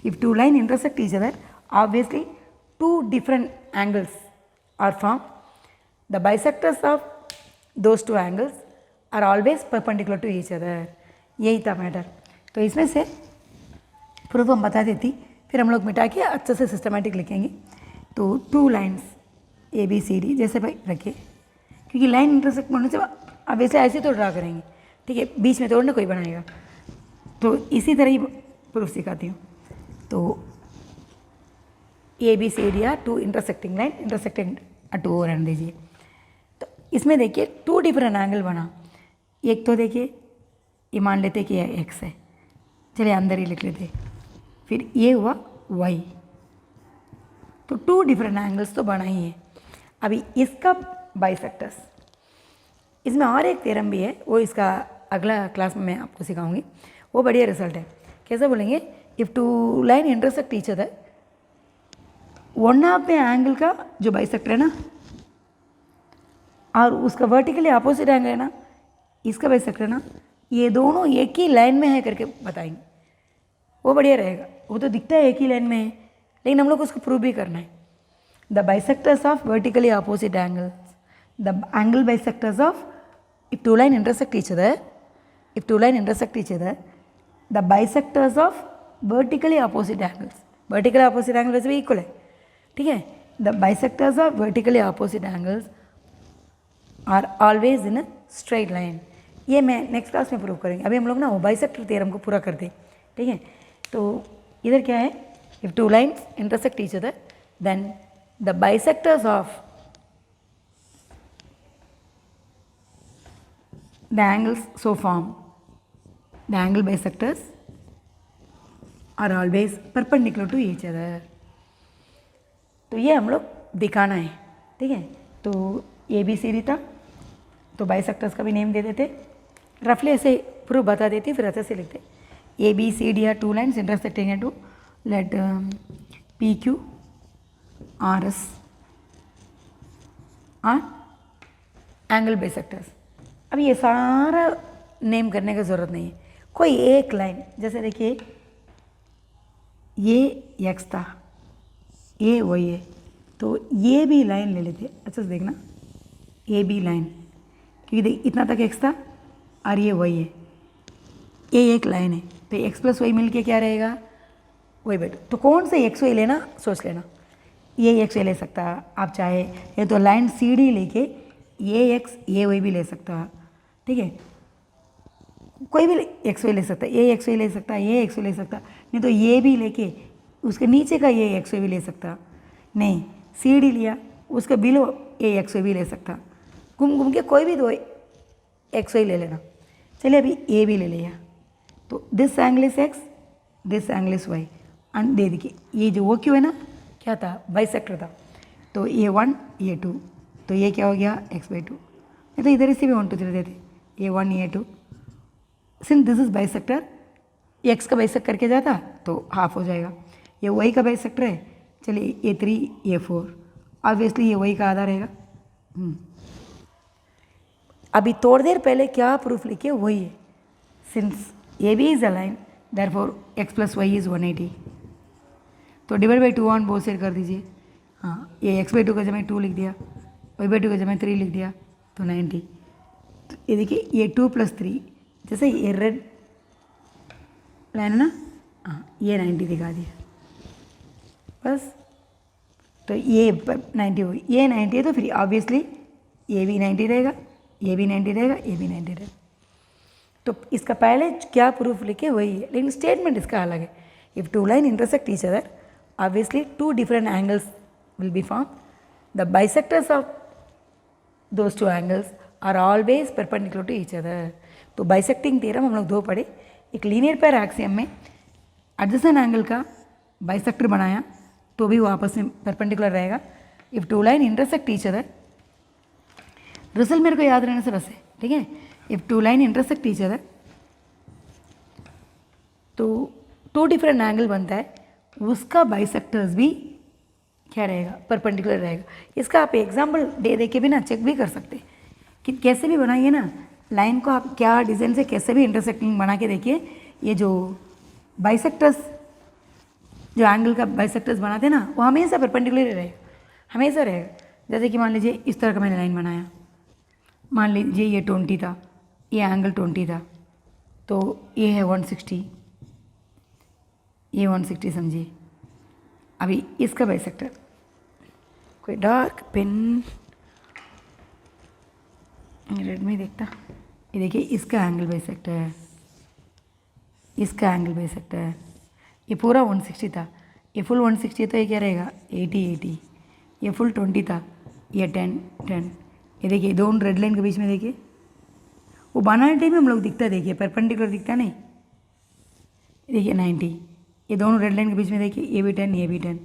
If two line intersect each other, obviously two different angles are form, the bisectors of those two angles are always perpendicular to each other. यही था मैटर। तो इसमें से प्रूफ हम बता देती, फिर हम लोग मिटा के अच्छे से सिस्टमेटिक लिखेंगे। तो two lines A B C D जैसे भाई रखिए, क्योंकि लाइन इंटरसेक्ट होने से अब वैसे ऐसे तो ड्रा करेंगे, ठीक है, बीच में तोड़ना कोई बनाएगा। तो इसी तरह ही प्रूफ सिखाती हूँ। तो A B C D are two intersecting line, intersecting two और रहने दीजिए। तो इसमें देखिए टू डिफरेंट एंगल बना। एक तो देखिए ये मान लेते कि यह एक्स है, चलिए अंदर ही लिख लेते, फिर ये हुआ वाई। तो टू डिफरेंट एंगल्स तो बना ही है। अभी इसका बाइसेक्टर्स, इसमें और एक थ्योरम भी है, वो इसका अगला क्लास में मैं आपको सिखाऊंगी, वो बढ़िया रिजल्ट है। कैसे बोलेंगे, if two line intersect each other, one of the angle का जो बाइसेक्टर है ना, और उसका वर्टिकली अपोजिट एंगल है ना, इसका बाइसेक्टर है ना, ये दोनों एक ही लाइन में है करके बताएंगे, वो बढ़िया रहेगा। वो तो दिखता है एक ही लाइन में है, लेकिन हम लोग उसको प्रूव भी करना है। The bisectors of vertically opposite angles, the angle bisectors of, if two line intersect each other, the bisectors of vertically opposite angles, vertically opposite angle वैसे भी equal है, ठीक है। the bisectors of vertically opposite angles are always in a straight line। ये मैं next class में prove करेंगे। अभी हम लोग ना वो बाइसेक्टर थ्योरम को पूरा करते हैं, ठीक है। तो इधर क्या है, if two lines intersect each other, then the bisectors of the angles so formed, the angle bisectors are always perpendicular to each other। तो ये हम लोग दिखाना है, ठीक है। तो ए बी सी डी था, तो बाइसेक्टर्स का भी नेम दे देते, रफली ऐसे प्रूफ बता देती, फिर अच्छे से लिखते A B C D are two lines intersecting at two let P Q R S are angle bisectors. अब ये सारा नेम करने की ज़रूरत नहीं है, कोई एक लाइन, जैसे देखिए ये एक्स था, ये वाई है, तो ये भी लाइन ले लेते, अच्छा से देखना, ये भी लाइन, क्योंकि देख इतना तक एक्स था और ये वाई है, ये एक लाइन है, तो एक्स प्लस वाई मिल के क्या रहेगा, वाई बाई टू। तो कौन से एक्स वाई लेना सोच लेना, ये एक्स वाई ले सकता आप चाहे, ये तो लाइन सी डी लेके ये एक्स ये वाई भी ले सकता, ठीक है, कोई भी एक्स वाई ले सकता, ये एक्स वाई ले सकता, ये एक्स वाई ले सकता, नहीं तो ये भी लेके उसके नीचे का ये एक्स वाई भी ले सकता, नहीं सी डी लिया उसके बिलो ये एक्स वाई भी ले सकता, घूम घूम के कोई भी दो एक्स वाई ले लेना। चलिए अभी ए भी ले लिया, तो this angle is x, this angle is y, and दे देखिए ये जो वो क्यों है ना, क्या था, बाइसेक्टर था, तो ये 1 ये 2, तो ये क्या हो गया x बाई 2, नहीं तो इधर इसे भी 1 2 3 देते, ये 1 ये 2, since this is bisector, x का बाइसेक्ट करके जाता तो हाफ हो जाएगा, ये y का बाइसेक्टर है, चलिए ये 3 ये 4, ऑब्वियसली ये y का आधा रहेगा। अभी थोड़ी देर पहले क्या प्रूफ लिखे वही है, since A B is a line therefore x plus y is 180, तो divide by 2 on both side कर दीजिए, हाँ ये x बाई 2 का जगह 2 लिख दिया, y बाई 2 का जगह 3 लिख दिया, तो 90, तो ये देखिए ये 2 प्लस 3, जैसे ये रेड लाइन है ना, हाँ ये 90 दिखा दिया बस, तो ये 90 हुई, ये 90 है, तो फिर ऑब्वियसली ये भी 90 रहेगा, ये भी 90 रहेगा, ये भी 90 रहेगा, तो इसका पहले क्या प्रूफ लिखे वही है, लेकिन स्टेटमेंट इसका अलग है। If two line intersect each other, obviously two different angles will be formed. The bisectors of those two angles are always perpendicular to each other. तो बाइसेक्टिंग थ्योरम हम लोग दो पढ़े, एक लीनियर पेयर एक्सियम में एडजेसेंट एंगल का bisector बनाया तो भी वो आपस में परपेंडिकुलर रहेगा। If two line intersect each other, result मेरे को याद रहने से बस है, ठीक है। If two line intersect each other तो टू डिफरेंट एंगल बनता है, उसका बाइसेक्टर्स भी क्या रहेगा, परपेंडिकुलर रहेगा। इसका आप एग्जाम्पल दे के भी ना चेक भी कर सकते हैं कि कैसे भी बनाइए ना, लाइन को आप क्या डिज़ाइन से कैसे भी इंटरसेक्टिंग बना के देखिए, ये जो बाइसेक्टर्स, जो एंगल का बाइसेक्टर्स बनाते हैं ना, वो हमेशा परपेंडिकुलर रहेगा, हमेशा रहेगा। जैसे कि मान लीजिए इस तरह का मैंने लाइन बनाया, मान लीजिए ये 20 था, ये एंगल 20 था, तो ये है 160, ये 160 समझिए। अभी इसका बाइसेक्टर, कोई डार्क पेन रेड में देखता, ये देखिए इसका एंगल बाइसेक्टर है, इसका एंगल बाइसेक्टर है, ये पूरा 160 था, ये फुल 160 तो ये क्या रहेगा 80 80, ये फुल 20 था, ये 10 10, ये देखिए दोनों रेड लाइन के बीच में देखिए, वो बनाने टाइम में हम लोग दिखता, देखिए परपेंडिकुलर दिखता नहीं, देखिए 90, ये दोनों रेड लाइन के बीच में देखिए, ये भी 10 ये भी 10,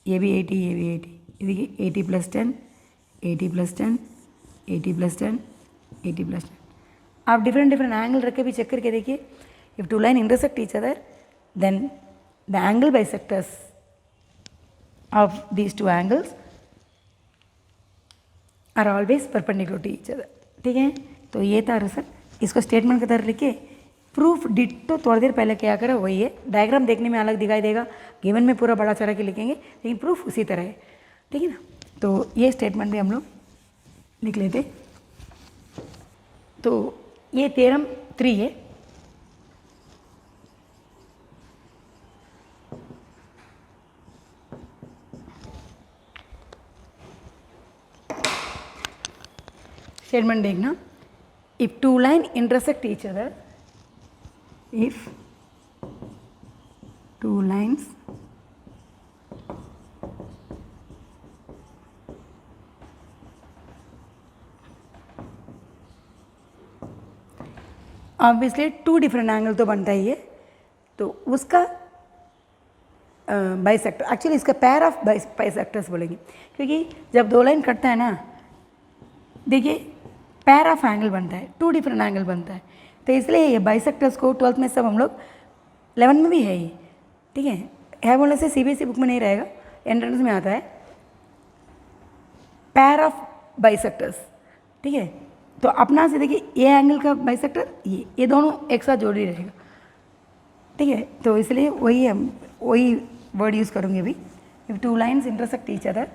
ये भी 80 ये भी 80, ये देखिए 80 + 10 80 + 10 80 + 10 80 + 10। आप डिफरेंट एंगल रख के भी चेक करके देखिए। If two line intersect each other, then the angle bisectors of these two angles are always perpendicular to each other, ठीक है। तो ये था रिजल्ट, इसको स्टेटमेंट की तरह लिखे, प्रूफ डिट्टो थोड़ी देर पहले क्या करा वही है, डायग्राम देखने में अलग दिखाई देगा, गिवन में पूरा बड़ा चढ़ा के लिखेंगे, लेकिन प्रूफ उसी तरह है, ठीक है ना। तो ये स्टेटमेंट भी हम लोग लिख लेते। तो ये थ्योरम 3 है। स्टेटमेंट देखना, if two line intersect each other, if two lines obviously two different angle तो बनता ही है, तो उसका बाइसेक्टर, एक्चुअली इसका पैर ऑफ बाइसेक्टर्स बोलेंगे, क्योंकि जब दो लाइन कटता है ना, देखिए पैर ऑफ एंगल बनता है, 2 डिफरेंट एंगल बनता है। तो इसलिए ये बाइसेक्टर्स को 12th में सब हम लोग 11 में भी है ये, ठीक है बोलने से CBSE बुक में नहीं रहेगा, एंट्रेंस में आता है पैर ऑफ बाइसेक्टर्स, ठीक है। तो अपना से देखिए ये एंगल का बाइसेक्टर ये दोनों एक साथ जोड़ ही रहेगा, ठीक है। तो इसलिए वही वर्ड यूज़ करूँगी अभी। If 2 lines intersect each other,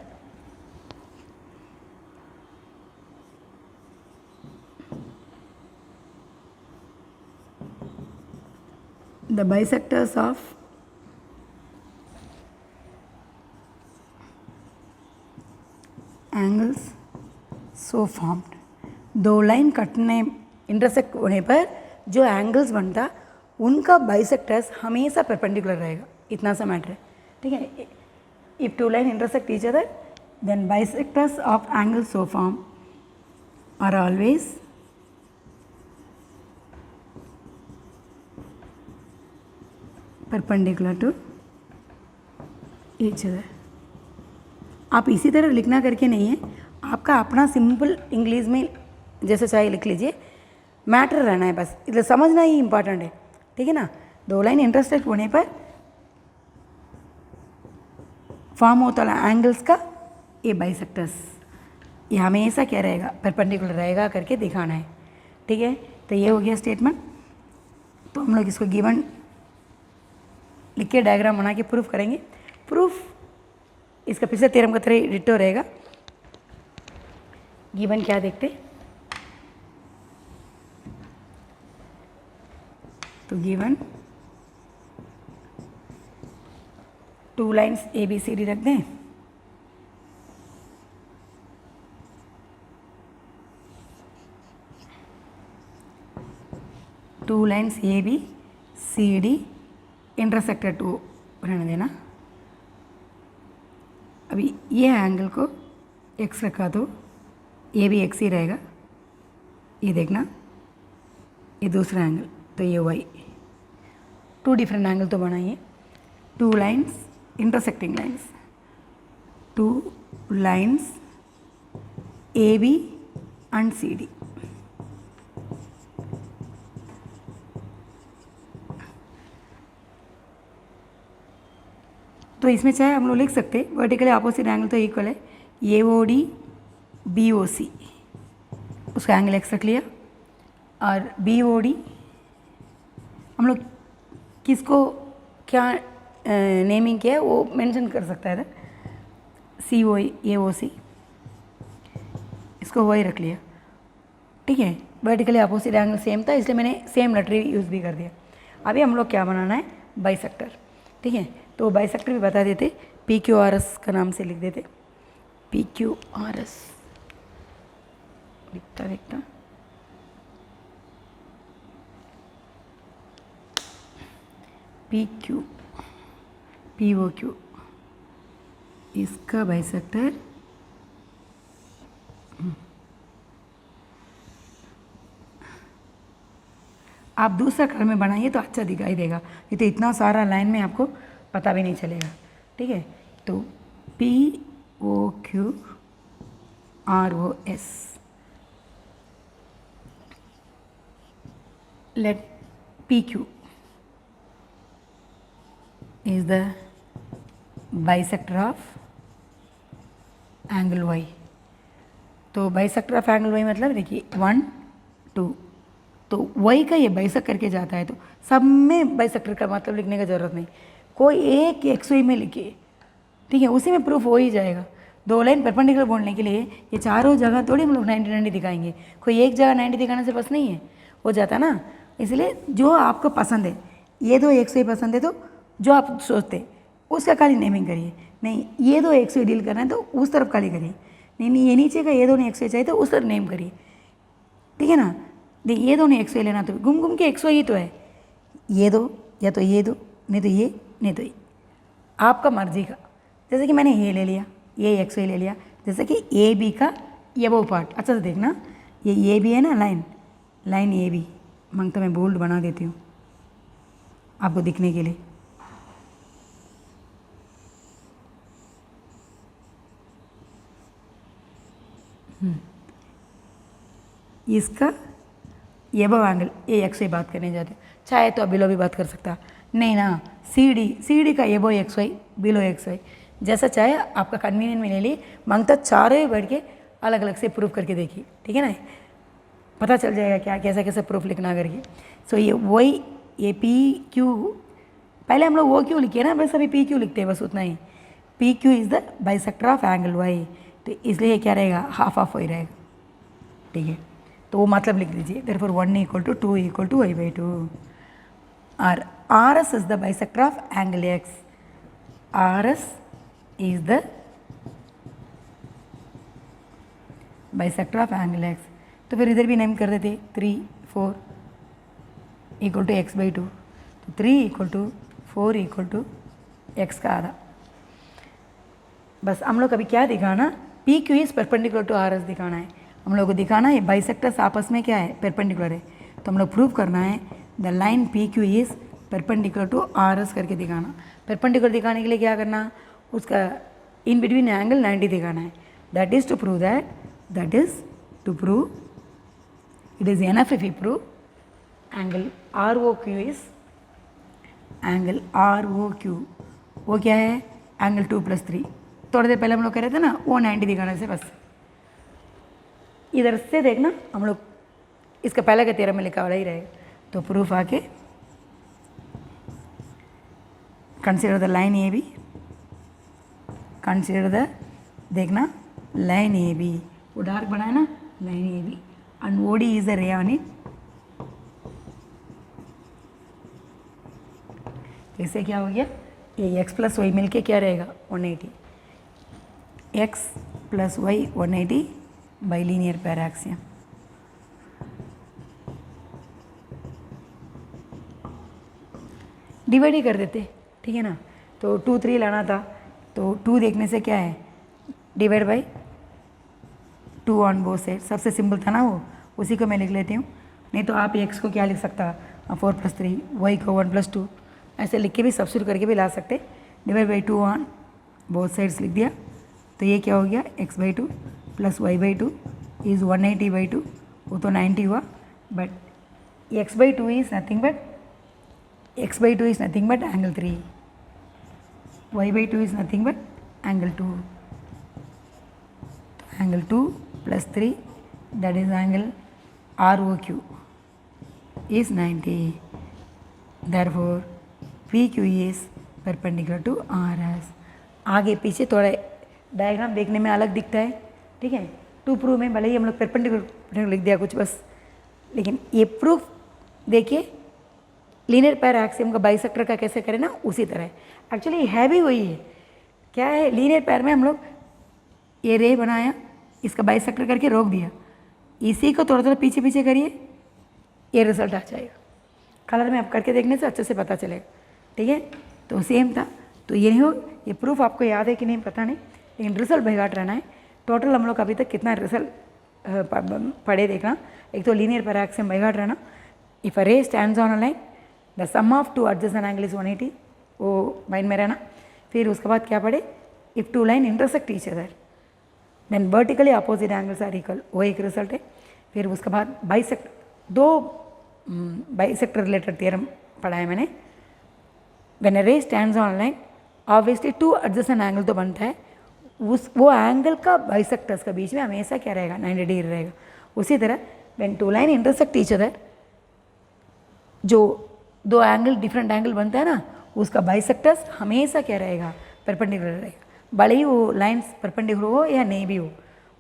the bisectors of angles so formed, 2 line कटने इंटरसेक्ट होने पर जो एंगल्स बनता उनका बाइसेक्टर्स हमेशा परपेंडिकुलर रहेगा, इतना सा मैटर है, ठीक है। If 2 line intersect each other then bisectors of angles so form are always perpendicular to each other. आप इसी तरह लिखना करके नहीं है, आपका अपना सिंपल इंग्लिश में जैसे चाहे लिख लीजिए, मैटर रहना है बस, इधर समझना ही इम्पॉर्टेंट है, ठीक है ना। 2 लाइन इंटरसेक्ट होने पर फॉर्म होता है एंगल्स का ये बाइसेक्टर्स, ये हमेशा क्या रहेगा, परपेंडिकुलर रहेगा करके दिखाना है, ठीक है। तो ये हो गया स्टेटमेंट। तो हम लोग इसको गिवन लिख के डायग्राम बना के प्रूफ करेंगे। प्रूफ इसका पिछले थ्योरम का तरह डिटो रहेगा। गिवन क्या देखते, तो गिवन 2 लाइन्स ABCD रख दें, टू लाइन्स ABCD इंटरसेक्टर 2 रहने देना। अभी ये एंगल को x रखा तो ये भी x ही रहेगा, ये देखना, ये दूसरा एंगल तो ये y, 2 डिफरेंट एंगल तो बनाइए। 2 lines intersecting lines, 2 lines AB and CD, तो इसमें चाहे हम लोग लिख सकते हैं वर्टिकली अपोजिट एंगल तो इक्वल है AOD BOC, उसका एंगल x रख लिया, और BOD हम लोग किसको क्या नेमिंग किया है वो मेंशन कर सकता है, AOC इसको y रख लिया, ठीक है। वर्टिकली अपोजिट एंगल सेम था इसलिए मैंने सेम लेटर यूज़ भी कर दिया। अभी हम लोग क्या बनाना है, बाइसेक्टर, ठीक है। तो बाइसेक्टर भी बता देते, PQRS का नाम से लिख देते, PQRS लिखता PQ POQ, इसका बाइसेक्टर आप दूसरा कलर में बनाइए तो अच्छा दिखाई देगा, ये तो इतना सारा लाइन में आपको पता भी नहीं चलेगा, ठीक है। तो POQROS, let PQ is the bisector of angle Y। तो बाइसेक्टर ऑफ एंगल Y मतलब देखिए 1 2, तो Y का ये बाइसेक्ट करके जाता है, तो सब में बाइसेक्टर का मतलब लिखने का ज़रूरत नहीं, कोई एक XY में लिखिए, ठीक है, उसी में प्रूफ हो ही जाएगा। 2 लाइन परपेंडिकुलर बोलने के लिए ये चारों जगह थोड़ी हम लोग 90 दिखाएंगे, कोई एक जगह 90 दिखाने से बस नहीं है, हो जाता ना। इसलिए जो आपको पसंद है, ये 2 XY पसंद है तो जो आप सोचते उसका खाली नेमिंग करिए, नहीं ये 2 XY डील करना है तो उस तरफ खाली करिए, नहीं ये नीचे का ये दोनों XY चाहिए तो उस तरफ नेम करिए, ठीक है ना। देखिए ये दोनों XY लेना तो घूम घूम के XY ही तो है, ये दो या तो ये दो, नहीं तो ये, नहीं तो ये, आपका मर्जी का। जैसे कि मैंने ये ले लिया, ये XY ले लिया, जैसे कि AB का ये वो पार्ट, अच्छा से देखना, ये AB है ना, लाइन AB, मांगता मैं बोल्ड बना देती हूँ आपको दिखने के लिए, इसका एबव एंगल, ये एक्स वाई बात करने जाते, चाहे तो बिलो भी बात कर सकता, नहीं ना, सी डी का above X Y below X Y, जैसा चाहे आपका कन्वीनियंट में ले ली, मांगता चारों ही बैठ के अलग अलग से प्रूफ करके देखिए, ठीक है ना, पता चल जाएगा क्या कैसा कैसा प्रूफ लिखना करके। सो ये वाई ये पी क्यू, पहले हम लोग वो क्यों लिखे ना, बस अभी पी क्यू लिखते हैं, बस उतना ही। P Q is the bisector of angle Y, तो इसलिए क्या रहेगा, हाफ ऑफ वाई रहेगा, ठीक है, तो वो मतलब लिख लीजिए, देयरफॉर 1 = 2 = y/2, और R S is the bisector of angle x, R S is the bisector of angle x. तो फिर इधर भी नेम कर देते 3 4 = x/2, तो 3 = 4 = x का आधा। बस हम लोग अभी क्या दिखाना, P Q is perpendicular to R S दिखाना है, हम लोग को दिखाना है बाइसेक्टर्स आपस में क्या है, परपेंडिकुलर है, तो हम लोग प्रूव करना है the line P Q is perpendicular to R S करके दिखाना। परपेंडिकुलर दिखाने के लिए क्या करना, उसका इन बिटवीन एंगल 90 दिखाना है, that is to prove that, that is to prove, it is enough if we prove angle ROQ is angle ROQ, वो क्या है, एंगल 2 + 3, थोड़ी देर पहले हम लोग कह रहे थे ना, वो 90 दिखाने से बस। इधर से देखना, हम लोग इसका पहले का थ्योरम में लिखा वाला ही रहेगा, तो प्रूफ आके consider the line A B, consider the, देखना लाइन ए बी, वो डार्क बनाया ना, line A B, and OD is a ray on it, इससे क्या हो गया, ये x + y मिलके क्या रहेगा 180, x + y 180 बाई लीनियर पैर एक्सियम। डिवाइड ही कर देते, ठीक है ना, तो 2 3 लाना था, तो 2 देखने से क्या है, divide by 2 on both side, सबसे सिंपल था ना वो, उसी को मैं लिख लेती हूँ, नहीं तो आप x को क्या लिख सकता, 4 + 3, y को 1 + 2, ऐसे लिख के भी सब्स्टिट्यूट करके भी ला सकते, divide by 2 on both sides लिख दिया, तो ये क्या हो गया, x/2 + y/2 इज़ 180/2, वो तो 90 हुआ, but x/2 is nothing but, x/2 is nothing but angle 3, y/2 is nothing but angle 2, angle 2 + 3, that is angle ROQ is 90, therefore PQ is perpendicular to RS। आगे पीछे थोड़ा डायग्राम देखने में अलग दिखता है, ठीक है, टू प्रूफ में भले ही हम लोग परपेंडिकुलर लिख दिया कुछ बस, लेकिन ये प्रूफ देखिए लीनियर पैर एक्सियम का बाइसेक्टर का कैसे करें ना, उसी तरह एक्चुअली है भी वही है, क्या है, लीनियर पैर में हम लोग ये रे बनाया, इसका बाइसेक्टर करके रोक दिया, इसी को थोड़ा थोड़ा पीछे पीछे करिए, ये रिजल्ट आ जाएगा, कलर में आप करके देखने से अच्छे से पता चलेगा, ठीक है, तो सेम था, तो ये नहीं हो, ये प्रूफ आपको याद है कि नहीं पता नहीं, लेकिन रिजल्ट भैगाट रहना है। टोटल हम लोग अभी तक कितना रिजल्ट पढ़े देखना, एक तो लीनियर पैर एक्सियम भैगाट रहना, if a ray stands on a line the sum of 2 adjacent angle is 180, वो माइंड में रहना। फिर उसके बाद क्या पढ़े, if 2 line intersect each other then vertically opposite angles are equal, वो एक रिजल्ट है। फिर उसके बाद दो बाइसेक्टर रिलेटेड थ्योरम पढ़ा है मैंने, when a ray stands on line obviously 2 adjacent angle तो बनता है, वो एंगल का बाइसेक्टर्स का बीच में हमेशा क्या रहेगा, 90 डिग्री रहेगा। उसी तरह when 2 line intersect each other, जो 2 एंगल डिफरेंट एंगल बनता है ना, उसका बाइसेक्टर्स हमेशा क्या रहेगा, परपेंडिकुलर रहेगा, भले ही वो लाइन्स परपेंडिकुलर हो या नहीं भी हो,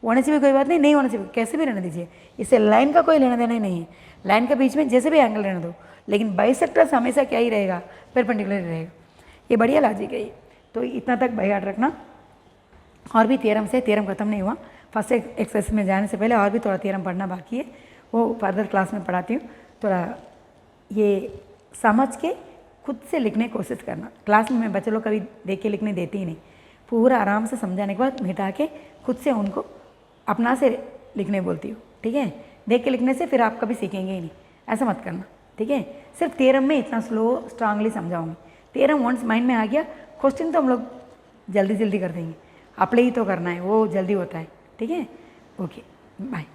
होने से भी कोई बात नहीं, नहीं होने से भी कैसे भी रहने दीजिए, इससे लाइन का कोई लेना देना ही नहीं है, लाइन के बीच में जैसे भी एंगल रहने दो, लेकिन बाइसेक्टर्स हमेशा क्या ही रहेगा, परपेंडिकुलर रहेगा। ये बढ़िया लॉजिक है, तो इतना तक बाय हार्ट रखना। और भी थ्योरम से, थ्योरम खत्म नहीं हुआ, फर्स्ट एक्सरसाइज में जाने से पहले और भी थोड़ा थ्योरम पढ़ना बाकी है, वो फर्दर क्लास में पढ़ाती हूँ। थोड़ा ये समझ के खुद से लिखने की कोशिश करना, क्लास में मैं बच्चे लोग कभी देख के लिखने देती ही नहीं, पूरा आराम से समझाने के बाद मिटा के खुद से उनको अपना से लिखने बोलती हूँ, ठीक है। देख के लिखने से फिर आप कभी सीखेंगे ही नहीं, ऐसा मत करना, ठीक है। सिर्फ थ्योरम में इतना स्लो स्ट्रांगली समझाऊंगी, थ्योरम वंस माइंड में आ गया, क्वेश्चन तो हम लोग जल्दी जल्दी कर देंगे, अप्लाई ही तो करना है, वो जल्दी होता है, ठीक है। ओके। बाय।